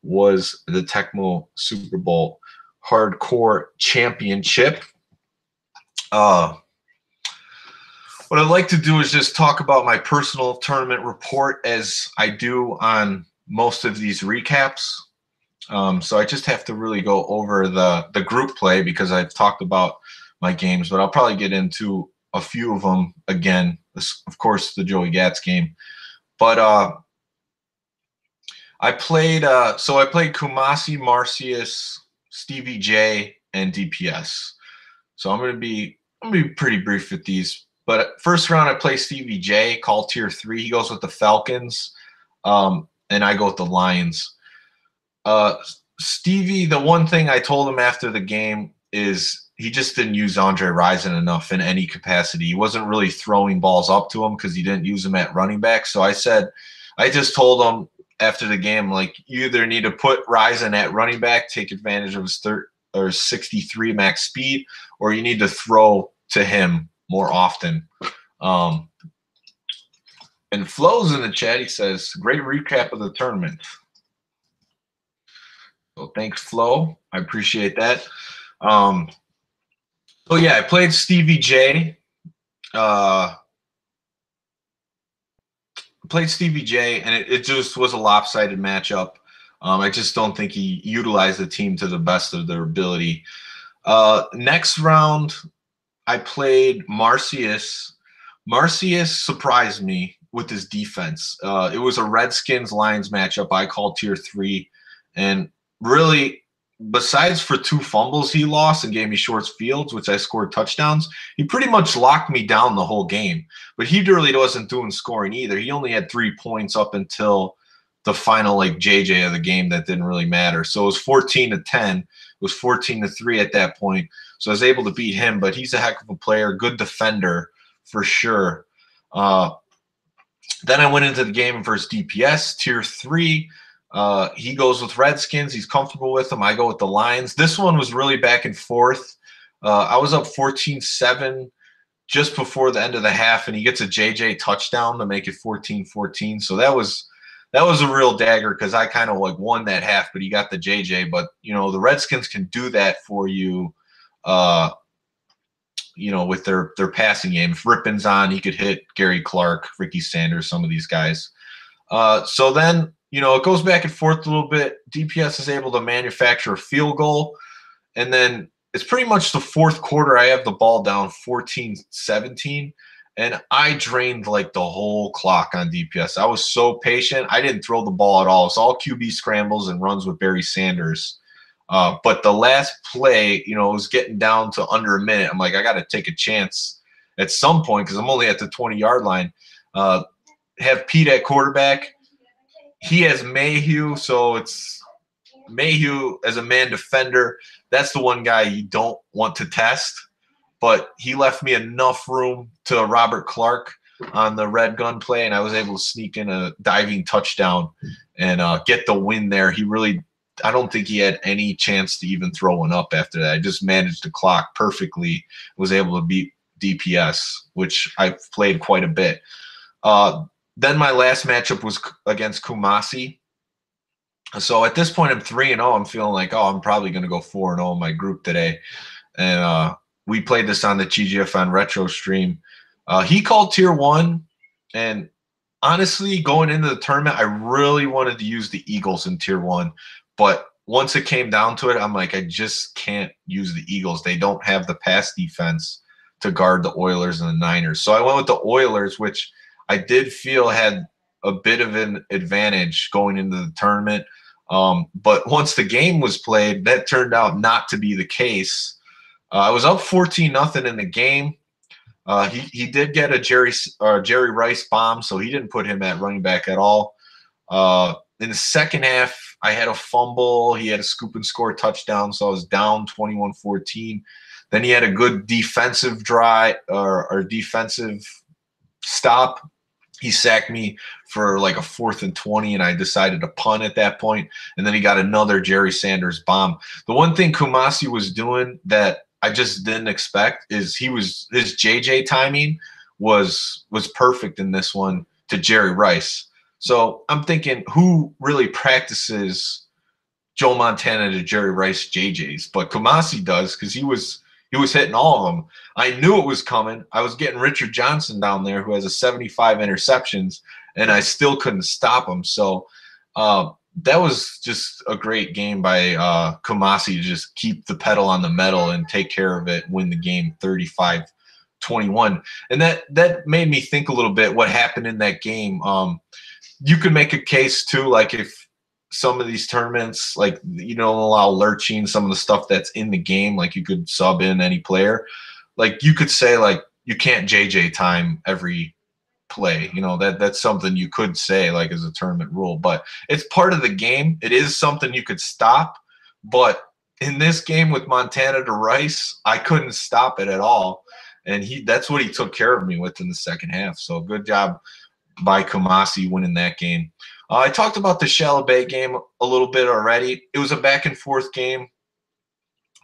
was the Tecmo Super Bowl Hardcore Championship. What I'd like to do is just talk about my personal tournament report as I do on most of these recaps. So I just have to really go over the group play because I've talked about my games, but I'll probably get into a few of them again. Of course, the Joey Gats game. But I played Kumasi, Marcius, Stevie J, and DPS. So I'm gonna be pretty brief with these. But first round, I play Stevie J, call tier 3. He goes with the Falcons, and I go with the Lions. Stevie, the one thing I told him after the game is he just didn't use Andre Rison enough in any capacity. He wasn't really throwing balls up to him because he didn't use him at running back. So I just told him after the game, like, you either need to put Rison at running back, take advantage of his 63 max speed, or you need to throw to him more often. And Flo's in the chat. He says, great recap of the tournament. So thanks, Flo. I appreciate that. So yeah, I played Stevie J. And it just was a lopsided matchup. I just don't think he utilized the team to the best of their ability. Next round, I played Marcius. Marcius surprised me with his defense. It was a Redskins-Lions matchup. I called tier 3. And really, besides for 2 fumbles he lost and gave me short fields, which I scored touchdowns, he pretty much locked me down the whole game. But he really wasn't doing scoring either. He only had 3 points up until the final JJ of the game that didn't really matter. So it was 14-10. It was 14-3 at that point. So I was able to beat him, but he's a heck of a player, good defender for sure. Then I went into the game versus DPS, tier 3. He goes with Redskins. He's comfortable with them. I go with the Lions. This one was really back and forth. I was up 14-7 just before the end of the half, and he gets a JJ touchdown to make it 14-14. So that was a real dagger because I kind of won that half, but he got the JJ. But, the Redskins can do that for you, with their passing game. If Rippon's on, he could hit Gary Clark, Ricky Sanders, some of these guys. So then, it goes back and forth a little bit. DPS is able to manufacture a field goal. And then it's pretty much the fourth quarter. I have the ball down 14-17. And I drained the whole clock on DPS. I was so patient. I didn't throw the ball at all. It's all QB scrambles and runs with Barry Sanders. But the last play, it was getting down to under a minute. I'm like, I got to take a chance at some point because I'm only at the 20-yard line. Have Pete at quarterback. He has Mayhew, so it's Mayhew as a man defender. That's the one guy you don't want to test. But he left me enough room to Robert Clark on the red gun play, and I was able to sneak in a diving touchdown and get the win there. I don't think he had any chance to even throw one up after that. I just managed to clock perfectly, was able to beat DPS, which I've played quite a bit. Then my last matchup was against Kumasi. So at this point, I'm 3-0. I'm feeling like, I'm probably going to go 4-0 in my group today. And we played this on the GGFN Retro stream. He called tier 1. And honestly, going into the tournament, I really wanted to use the Eagles in tier 1. But once it came down to it, I'm like, I just can't use the Eagles. They don't have the pass defense to guard the Oilers and the Niners. So I went with the Oilers, which I did feel had a bit of an advantage going into the tournament. But once the game was played, that turned out not to be the case. I was up 14-0 in the game. He did get a Jerry Rice bomb, so he didn't put him at running back at all. In the second half, I had a fumble. He had a scoop and score touchdown, so I was down 21-14. Then he had a good defensive drive or defensive stop. He sacked me for like a 4th and 20, and I decided to punt at that point. And then he got another Jerry Sanders bomb. The one thing Kumasi was doing that I just didn't expect is his JJ timing was perfect in this one to Jerry Rice. So I'm thinking, who really practices Joe Montana to Jerry Rice JJs? But Kumasi does, because he was hitting all of them. I knew it was coming. I was getting Richard Johnson down there, who has a 75 interceptions, and I still couldn't stop him. So that was just a great game by Kumasi to just keep the pedal on the metal and take care of it, win the game 35-21. And that made me think a little bit what happened in that game. You could make a case too, like if some of these tournaments, like you don't allow lurching, some of the stuff that's in the game, like you could sub in any player. Like you could say like you can't JJ time every play. You know, that's something you could say like as a tournament rule, but it's part of the game. It is something you could stop, but in this game with Montana to Rice, I couldn't stop it at all. And that's what he took care of me with in the second half. So good job by Kumasi winning that game. I talked about the Shallow Bay game a little bit already. It was a back and forth game,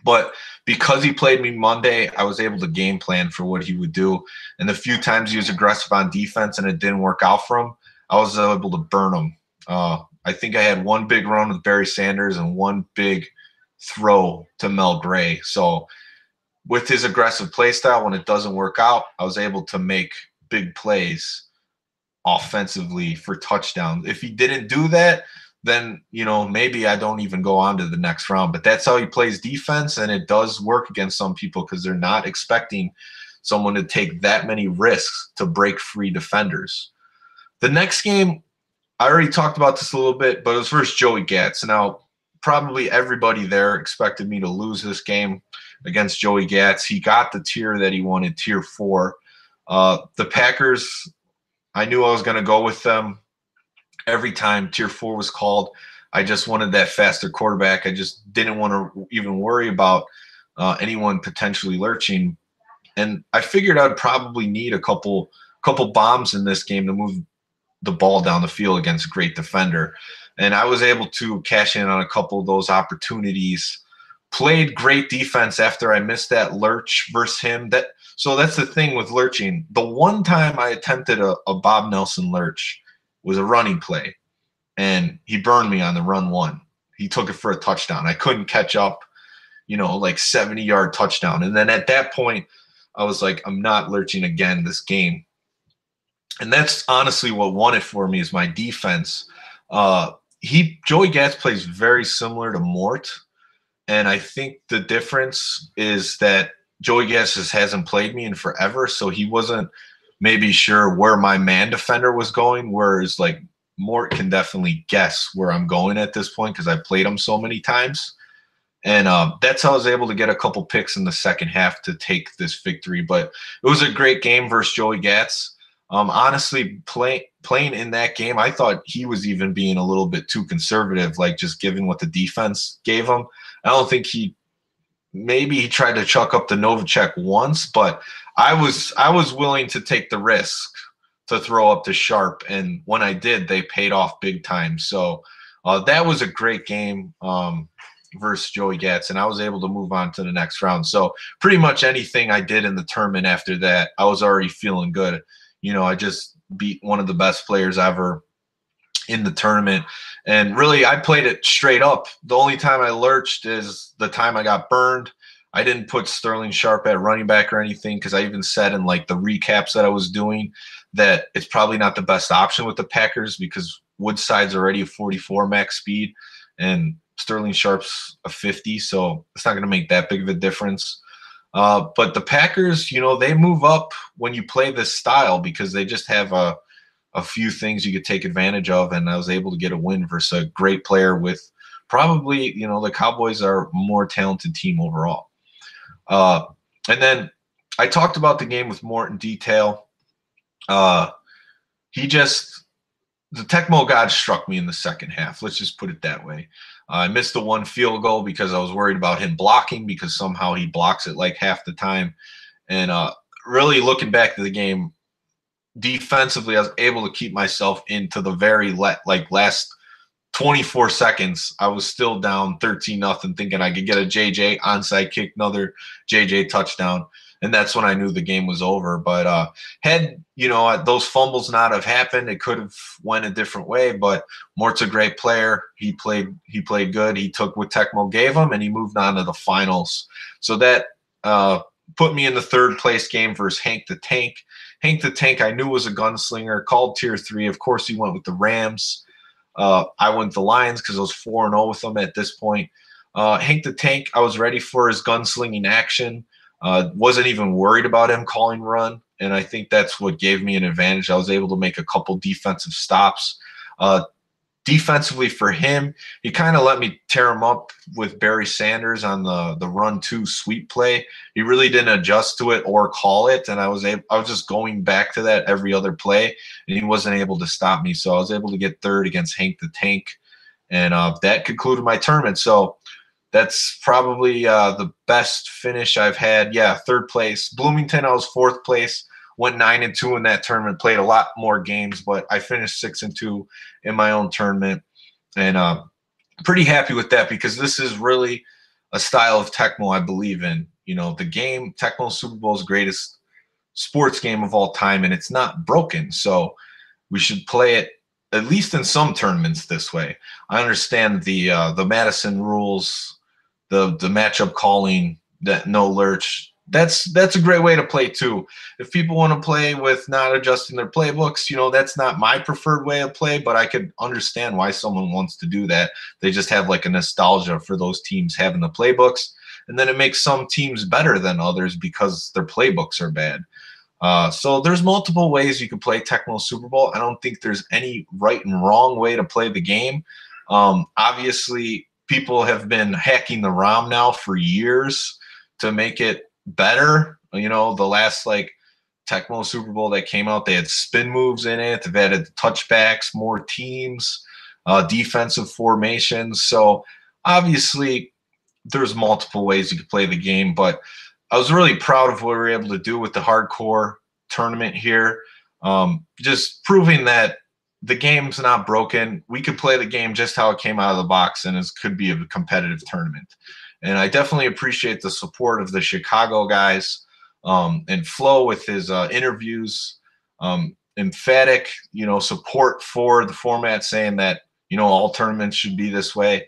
but because he played me Monday, I was able to game plan for what he would do. And the few times he was aggressive on defense and it didn't work out for him, I was able to burn him. I think I had one big run with Barry Sanders and one big throw to Mel Gray. So with his aggressive play style, when it doesn't work out, I was able to make big plays offensively for touchdowns. If he didn't do that, then, you know, maybe I don't even go on to the next round. But that's how he plays defense, and it does work against some people because they're not expecting someone to take that many risks to break free defenders. The next game, I already talked about this a little bit, but it was versus Joey Gatz. Now, probably everybody there expected me to lose this game against Joey Gatz. He got the tier that he wanted, tier 4. The Packers, I knew I was going to go with them every time tier 4 was called. I just wanted that faster quarterback. I just didn't want to even worry about anyone potentially lurching. And I figured I'd probably need a couple bombs in this game to move the ball down the field against a great defender. And I was able to cash in on a couple of those opportunities. Played great defense after I missed that lurch versus him. So that's the thing with lurching. The one time I attempted a Bob Nelson lurch was a running play, and he burned me on the run one. He took it for a touchdown. I couldn't catch up, you know, like 70-yard touchdown. And then at that point, I was like, I'm not lurching again this game. And that's honestly what won it for me is my defense. Joey Gatz plays very similar to Mort, and I think the difference is that Joey Gatz hasn't played me in forever, so he wasn't maybe sure where my man defender was going, whereas like Mort can definitely guess where I'm going at this point because I played him so many times. And that's how I was able to get a couple picks in the second half to take this victory. But it was a great game versus Joey Gatz. Honestly, playing in that game, I thought he was even being a little bit too conservative, like just given what the defense gave him. I don't think maybe he tried to chuck up the Novacek once, but I was willing to take the risk to throw up to Sharp, and when I did, they paid off big time. So that was a great game versus Joey Gatz, and I was able to move on to the next round. So pretty much anything I did in the tournament after that, I was already feeling good. You know, I just beat one of the best players ever in the tournament. And really, I played it straight up. The only time I lurched is the time I got burned. I didn't put Sterling Sharp at running back or anything because I even said in like the recaps that I was doing that it's probably not the best option with the Packers because Woodside's already a 44 max speed and Sterling Sharp's a 50, so it's not going to make that big of a difference. But the Packers, you know, they move up when you play this style because they just have a a few things you could take advantage of, and I was able to get a win versus a great player with probably, the Cowboys are a more talented team overall. And then I talked about the game with Mort in detail. He just the Tecmo God struck me in the second half. Let's just put it that way. I missed the one field goal because I was worried about him blocking, because somehow he blocks it like half the time. And really looking back to the game, defensively, I was able to keep myself into the very last 24 seconds. I was still down 13-0, thinking I could get a JJ onside kick, another JJ touchdown. And that's when I knew the game was over. But had those fumbles not have happened, it could have went a different way. But Mort's a great player. He played good. He took what Tecmo gave him, and he moved on to the finals. So that put me in the third place game versus Hank the Tank. Hank the Tank I knew was a gunslinger, called tier 3. Of course, he went with the Rams. I went with the Lions because I was 4-0 with them at this point. Hank the Tank, I was ready for his gunslinging action. Wasn't even worried about him calling run, and I think that's what gave me an advantage. I was able to make a couple defensive stops. Defensively for him, he kind of let me tear him up with Barry Sanders on the run 2 sweep play. He really didn't adjust to it or call it, and I was just going back to that every other play, and he wasn't able to stop me. So I was able to get third against Hank the Tank, and that concluded my tournament. So that's probably the best finish I've had. Yeah, third place. Bloomington, I was fourth place. Went 9-2 in that tournament. Played a lot more games, but I finished 6-2 in my own tournament, and pretty happy with that, because this is really a style of Tecmo I believe in. The game Tecmo Super Bowl is the greatest sports game of all time, and it's not broken. So we should play it at least in some tournaments this way. I understand the Madison rules, the matchup calling, that no lurch. That's a great way to play too. If people want to play with not adjusting their playbooks, that's not my preferred way of play, but I could understand why someone wants to do that. They just have like a nostalgia for those teams having the playbooks, and then it makes some teams better than others because their playbooks are bad. So there's multiple ways you can play Tecmo Super Bowl. I don't think there's any right and wrong way to play the game. Obviously, people have been hacking the ROM now for years to make it better. The last Tecmo Super Bowl that came out, they had spin moves in it. They've added touchbacks, more teams, defensive formations. So obviously there's multiple ways you could play the game, but I was really proud of what we were able to do with the hardcore tournament here. Just proving that the game's not broken. We could play the game just how it came out of the box, and it could be a competitive tournament. And I definitely appreciate the support of the Chicago guys, and Flo with his interviews, emphatic, support for the format, saying that, all tournaments should be this way.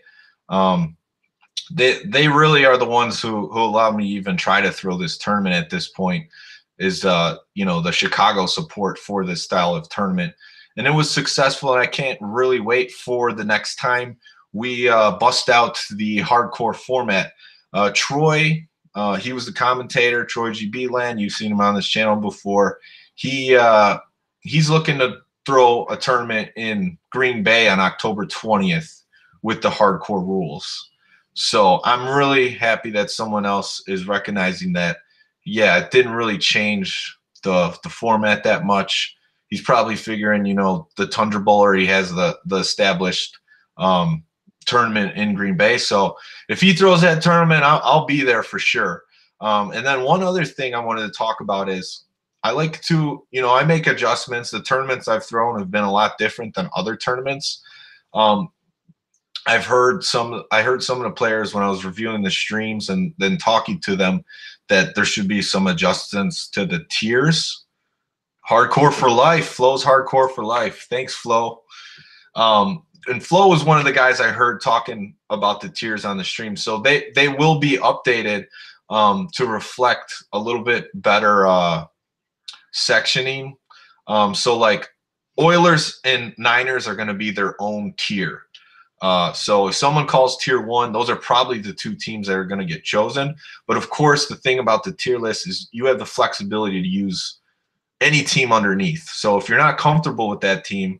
They really are the ones who allowed me to even try to throw this tournament at this point, is, the Chicago support for this style of tournament. And it was successful, and I can't really wait for the next time we bust out the hardcore format. Troy, he was the commentator, Troy GB Land. You've seen him on this channel before. He's looking to throw a tournament in Green Bay on October 20th with the hardcore rules. So I'm really happy that someone else is recognizing that, yeah, it didn't really change the format that much. He's probably figuring, the Tundra Bowl already has the established tournament in Green Bay. So if he throws that tournament, I'll be there for sure. And then one other thing I wanted to talk about is I like to, I make adjustments. The tournaments I've thrown have been a lot different than other tournaments. I heard some of the players when I was reviewing the streams and then talking to them that there should be some adjustments to the tiers. Hardcore for life. Flo's hardcore for life. Thanks, Flo. And Flo was one of the guys I heard talking about the tiers on the stream. So they will be updated to reflect a little bit better sectioning. So like Oilers and Niners are going to be their own tier. So if someone calls tier 1, those are probably the 2 teams that are going to get chosen. But of course, the thing about the tier list is you have the flexibility to use any team underneath. So if you're not comfortable with that team,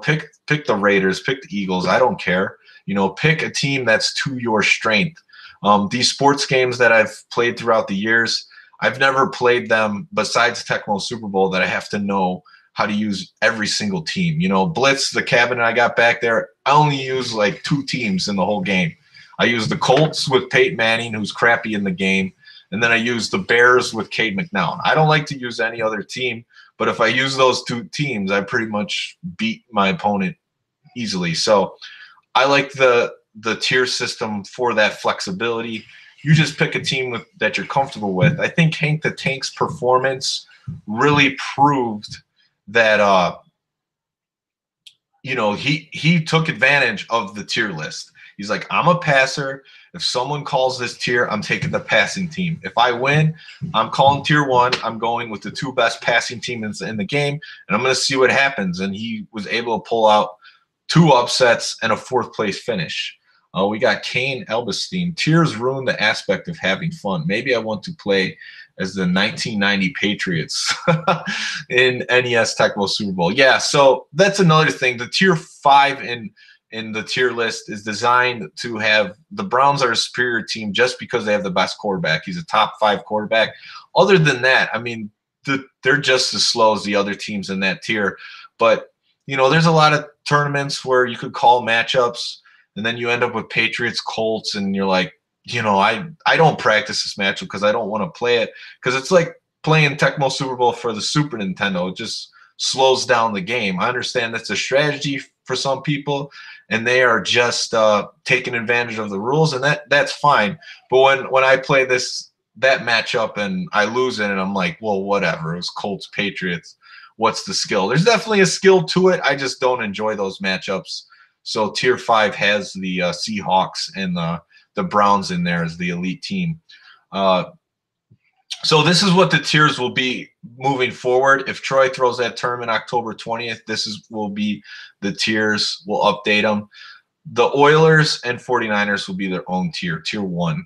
pick the Raiders, pick the Eagles. I don't care. Pick a team that's to your strength. These sports games that I've played throughout the years, I've never played them besides Tecmo Super Bowl that I have to know how to use every single team. Blitz, the cabinet I got back there, I only use like 2 teams in the whole game. I use the Colts with Peyton Manning, who's crappy in the game, and then I use the Bears with Cade McNown. I don't like to use any other team, but if I use those 2 teams, I pretty much beat my opponent easily. So I like the tier system for that flexibility. You just pick a team that you're comfortable with. I think Hank the Tank's performance really proved that he took advantage of the tier list. He's like, I'm a passer. If someone calls this tier, I'm taking the passing team. If I win, I'm calling tier 1. I'm going with the 2 best passing teams in the game, and I'm going to see what happens. And he was able to pull out 2 upsets and a 4th place finish. We got Kane Elbestein. Tiers ruin the aspect of having fun. Maybe I want to play as the 1990 Patriots in NES Tecmo Super Bowl. Yeah, so that's another thing. The tier 5 in the tier list is designed to have the Browns are a superior team just because they have the best quarterback. He's a top 5 quarterback. Other than that, I mean, they're just as slow as the other teams in that tier. But, there's a lot of tournaments where you could call matchups, and then you end up with Patriots, Colts, and you're like, I don't practice this matchup because I don't want to play it, because it's like playing Tecmo Super Bowl for the Super Nintendo. It just slows down the game. I understand that's a strategy for some people, and they are just taking advantage of the rules, and that's fine. But when I play that matchup and I lose it, and I'm like, well, whatever. It was Colts, Patriots. What's the skill? There's definitely a skill to it. I just don't enjoy those matchups. So tier 5 has the Seahawks and the Browns in there as the elite team. So this is what the tiers will be moving forward. If Troy throws that tournament October 20th, will be the tiers. We'll update them. The Oilers and 49ers will be their own tier, tier 1.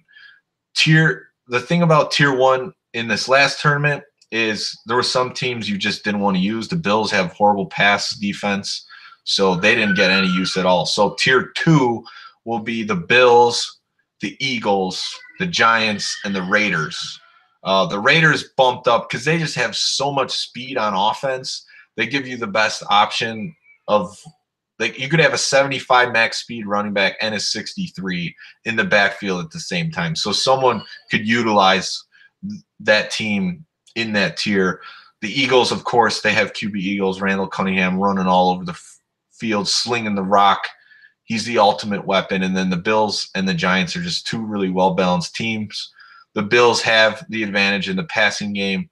The thing about tier 1 in this last tournament is there were some teams you just didn't want to use. The Bills have horrible pass defense, so they didn't get any use at all. So tier 2 will be the Bills, the Eagles, the Giants, and the Raiders. The Raiders bumped up because they just have so much speed on offense. They give you the best option of, like, you could have a 75 max speed running back and a 63 in the backfield at the same time. So someone could utilize that team in that tier. The Eagles, of course, they have QB Eagles, Randall Cunningham running all over the field, slinging the rock. He's the ultimate weapon. And then the Bills and the Giants are just 2 really well-balanced teams. The Bills have the advantage in the passing game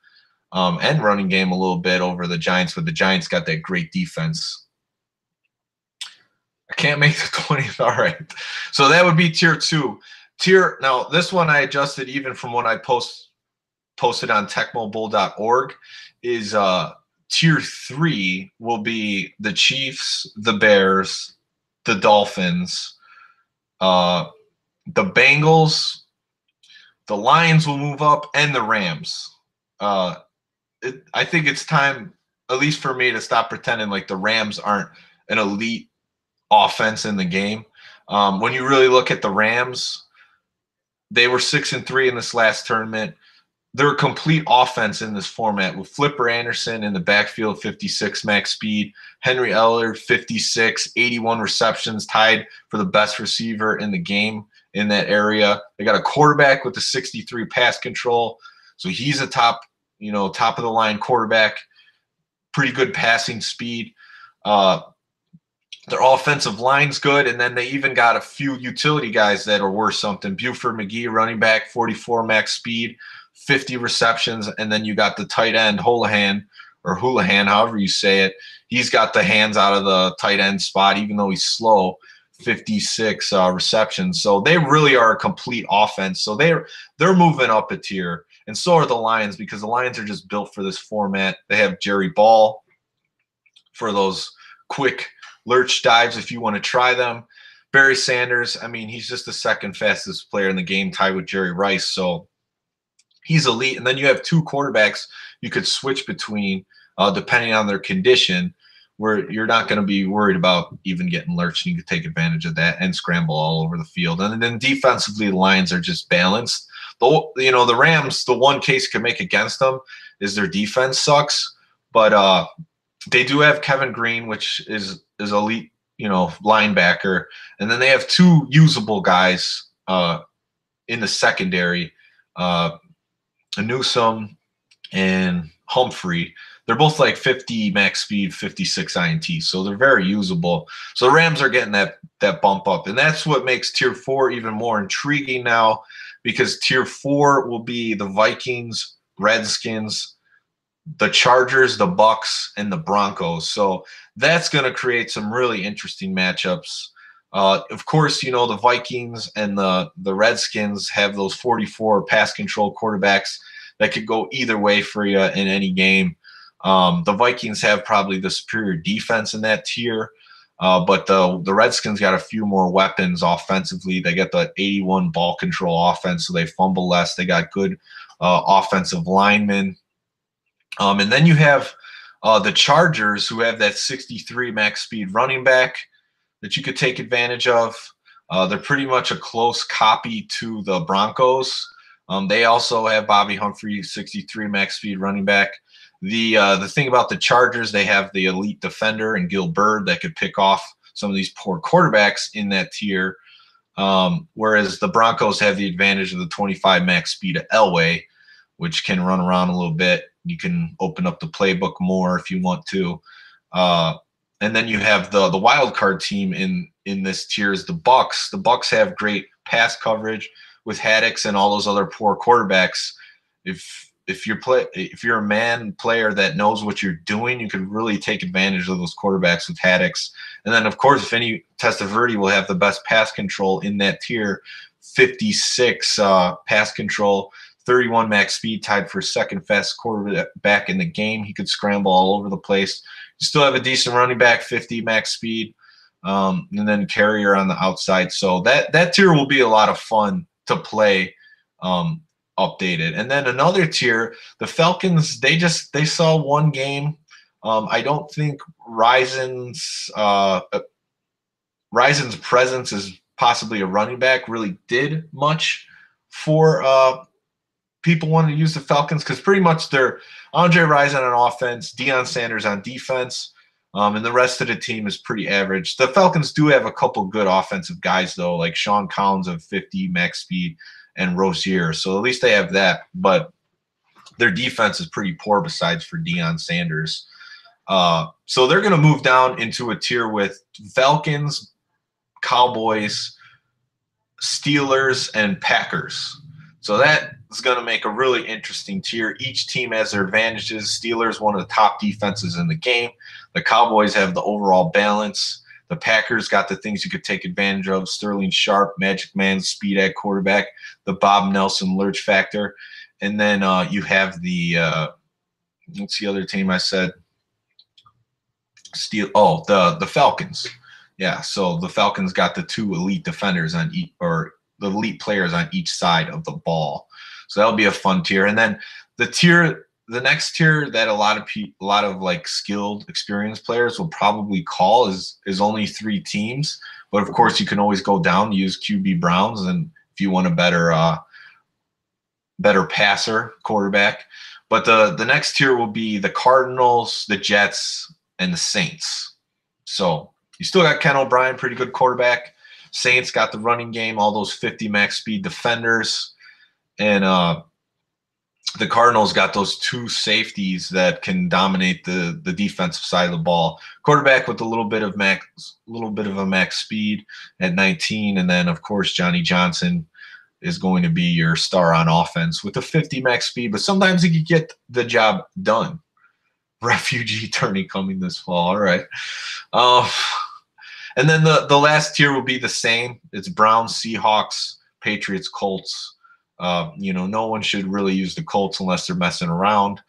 and running game a little bit over the Giants, but the Giants got that great defense. I can't make the 20th. All right. So that would be tier 2. Now, this one I adjusted even from when I posted on tecmobull.org is tier 3 will be the Chiefs, the Bears, the Dolphins, the Bengals, the Lions will move up, and the Rams. I think it's time, at least for me, to stop pretending like the Rams aren't an elite offense in the game. When you really look at the Rams, they were 6-3 in this last tournament. They're a complete offense in this format with Flipper Anderson in the backfield, 56 max speed, Henry Eller, 56, 81 receptions, tied for the best receiver in the game in that area. They got a quarterback with the 63 pass control. So he's a top of the line quarterback, pretty good passing speed. Their offensive line's good, and then they even got a few utility guys that are worth something. Buford McGee, running back, 44 max speed, 50 receptions, and then you got the tight end, Houlihan, however you say it. He's got the hands out of the tight end spot, even though he's slow, 56 receptions. So they really are a complete offense. So they're moving up a tier, and so are the Lions, because the Lions are just built for this format. They have Jerry Ball for those quick lurch dives if you want to try them. Barry Sanders, I mean, he's just the second fastest player in the game, tied with Jerry Rice. So he's elite. And then you have 2 quarterbacks you could switch between depending on their condition, where you're not going to be worried about even getting lurched, and you can take advantage of that and scramble all over the field. And then defensively, the Lions are just balanced. The Rams, the one case you can make against them is their defense sucks, but they do have Kevin Green, which is elite, linebacker, and then they have two usable guys in the secondary, Newsome and Humphrey. They're both like 50 max speed, 56 INT, so they're very usable. So the Rams are getting that bump up, and that's what makes Tier 4 even more intriguing now, because Tier 4 will be the Vikings, Redskins, the Chargers, the Bucks, and the Broncos. So that's going to create some really interesting matchups. Of course, the Vikings and the Redskins have those 44 pass control quarterbacks that could go either way for you in any game. The Vikings have probably the superior defense in that tier, but the Redskins got a few more weapons offensively. They got the 81 ball control offense, so they fumble less. They got good offensive linemen. And then you have the Chargers, who have that 63 max speed running back that you could take advantage of. They're pretty much a close copy to the Broncos. They also have Bobby Humphrey, 63 max speed running back. The thing about the Chargers, they have the elite defender and Gil Bird that could pick off some of these poor quarterbacks in that tier, whereas the Broncos have the advantage of the 25 max speed of Elway, which can run around a little bit. You can open up the playbook more if you want to. And then you have the wild card team in this tier is the Bucks. The Bucks have great pass coverage with Haddix and all those other poor quarterbacks. If you're a man player that knows what you're doing, you could really take advantage of those quarterbacks with Haddix. And then, of course, Vinny Testaverde will have the best pass control in that tier, 56 pass control, 31 max speed, tied for second fastest quarterback in the game. He could scramble all over the place. You still have a decent running back, 50 max speed, and then carrier on the outside. So that tier will be a lot of fun to play updated. And then another tier, the Falcons, they saw one game. I don't think Risen's presence as possibly a running back really did much for people wanting to use the Falcons, because pretty much they're Andre Rison on offense, Deion Sanders on defense, and the rest of the team is pretty average. The Falcons do have a couple good offensive guys, though, like Sean Collins of 50 max speed and Rozier. So at least they have that, but their defense is pretty poor besides for Deion Sanders. So they're going to move down into a tier with Falcons, Cowboys, Steelers, and Packers. So that is going to make a really interesting tier. Each team has their advantages. Steelers, one of the top defenses in the game. The Cowboys have the overall balance. The Packers got the things you could take advantage of: Sterling Sharp, Magic Man, speed at quarterback, the Bob Nelson lurch factor. And then you have the what's the other team I said? The Falcons. Yeah, so the Falcons got the two elite defenders on each, or the elite players on each side of the ball. So that'll be a fun tier. And then the next tier that a lot of like skilled, experienced players will probably call is only 3 teams. But of course, you can always go down, use QB Browns, and if you want a better passer quarterback. But the next tier will be the Cardinals, the Jets, and the Saints. So you still got Ken O'Brien, pretty good quarterback. Saints got the running game, all those 50 max speed defenders, and the Cardinals got those 2 safeties that can dominate the defensive side of the ball. Quarterback with a little bit of a max speed at 19, and then of course Johnny Johnson is going to be your star on offense with a 50 max speed, but sometimes he could get the job done. Refugee attorney coming this fall. All right. And then the last tier will be the same. It's Browns, Seahawks, Patriots, Colts. No one should really use the Colts unless they're messing around.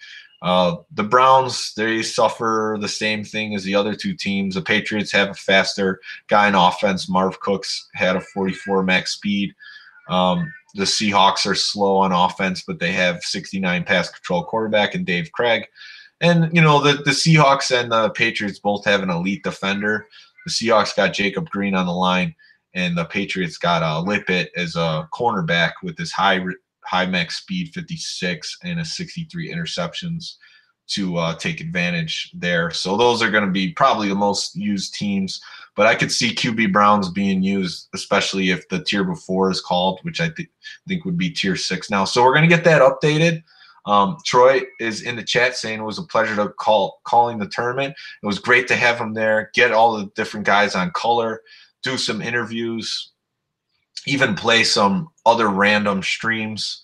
The Browns, they suffer the same thing as the other 2 teams. The Patriots have a faster guy in offense. Marv Cooks had a 44 max speed. the Seahawks are slow on offense, but they have 69 pass control quarterback and Dave Craig. And, you know, the Seahawks and the Patriots both have an elite defender. The Seahawks got Jacob Green on the line, and the Patriots got Lippett as a cornerback with his high max speed, 56, and a 63 interceptions to take advantage there. So those are going to be probably the most used teams. But I could see QB Browns being used, especially if the tier before is called, which I think would be tier 6 now. So we're going to get that updated. Troy is in the chat saying it was a pleasure to calling the tournament. It was great to have him there, get all the different guys on color, do some interviews, even play some other random streams.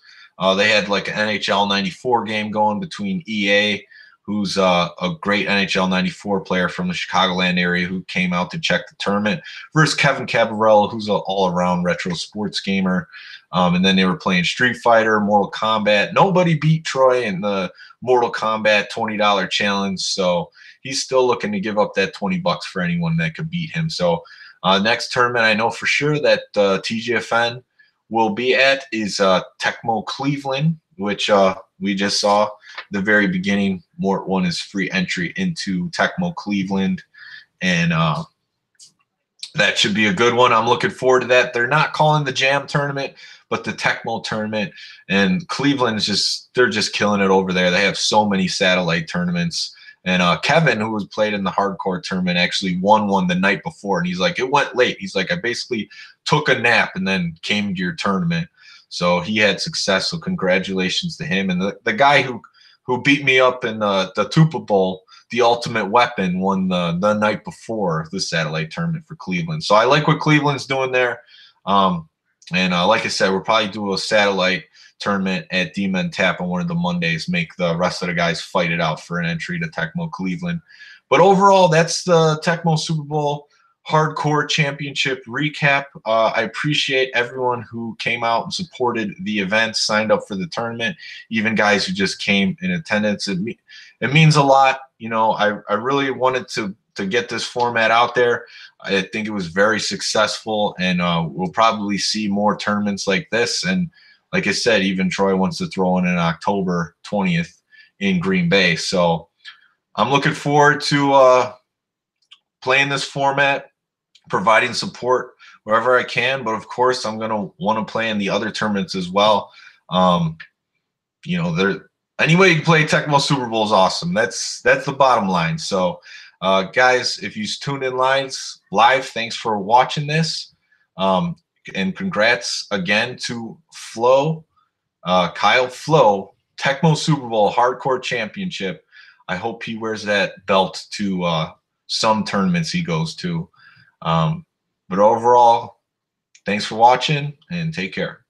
They had like an NHL 94 game going between EA, who's a great NHL 94 player from the Chicagoland area who came out to check the tournament, versus Kevin Cabarella, who's an all-around retro sports gamer. And then they were playing Street Fighter, Mortal Kombat. Nobody beat Troy in the Mortal Kombat $20 challenge, so he's still looking to give up that $20 for anyone that could beat him. So next tournament I know for sure that TGFN will be at is Tecmo Cleveland, which we just saw the very beginning. Mort won his free entry into Tecmo Cleveland, and that should be a good one. I'm looking forward to that. They're not calling the Jam tournament, but the Tecmo tournament, and Cleveland's they're just killing it over there. They have so many satellite tournaments. And Kevin, who was played in the hardcore tournament, actually won one the night before. And he's like, it went late. He's like, I basically took a nap and then came to your tournament. So he had success. So congratulations to him. And the guy who beat me up in the Tupa Bowl, the Ultimate Weapon, won the night before the satellite tournament for Cleveland. So I like what Cleveland's doing there. And like I said, we'll probably do a satellite tournament at Demon Tap on one of the Mondays, make the rest of the guys fight it out for an entry to Tecmo Cleveland. But overall, that's the Tecmo Super Bowl Hardcore Championship recap. I appreciate everyone who came out and supported the event, signed up for the tournament, even guys who just came in attendance. It means a lot. You know, I really wanted to get this format out there. I think it was very successful, and we'll probably see more tournaments like this. And like I said, even Troy wants to throw in October 20th in Green Bay. So I'm looking forward to playing this format, providing support wherever I can. But of course, I'm going to want to play in the other tournaments as well. You know, any way you can play Tecmo Super Bowl is awesome. That's the bottom line. So, guys, if you tuned in live, thanks for watching this. And congrats again to Flo, Kyle Flo, Tecmo Super Bowl Hardcore Championship. I hope he wears that belt to some tournaments he goes to. But overall, thanks for watching and take care.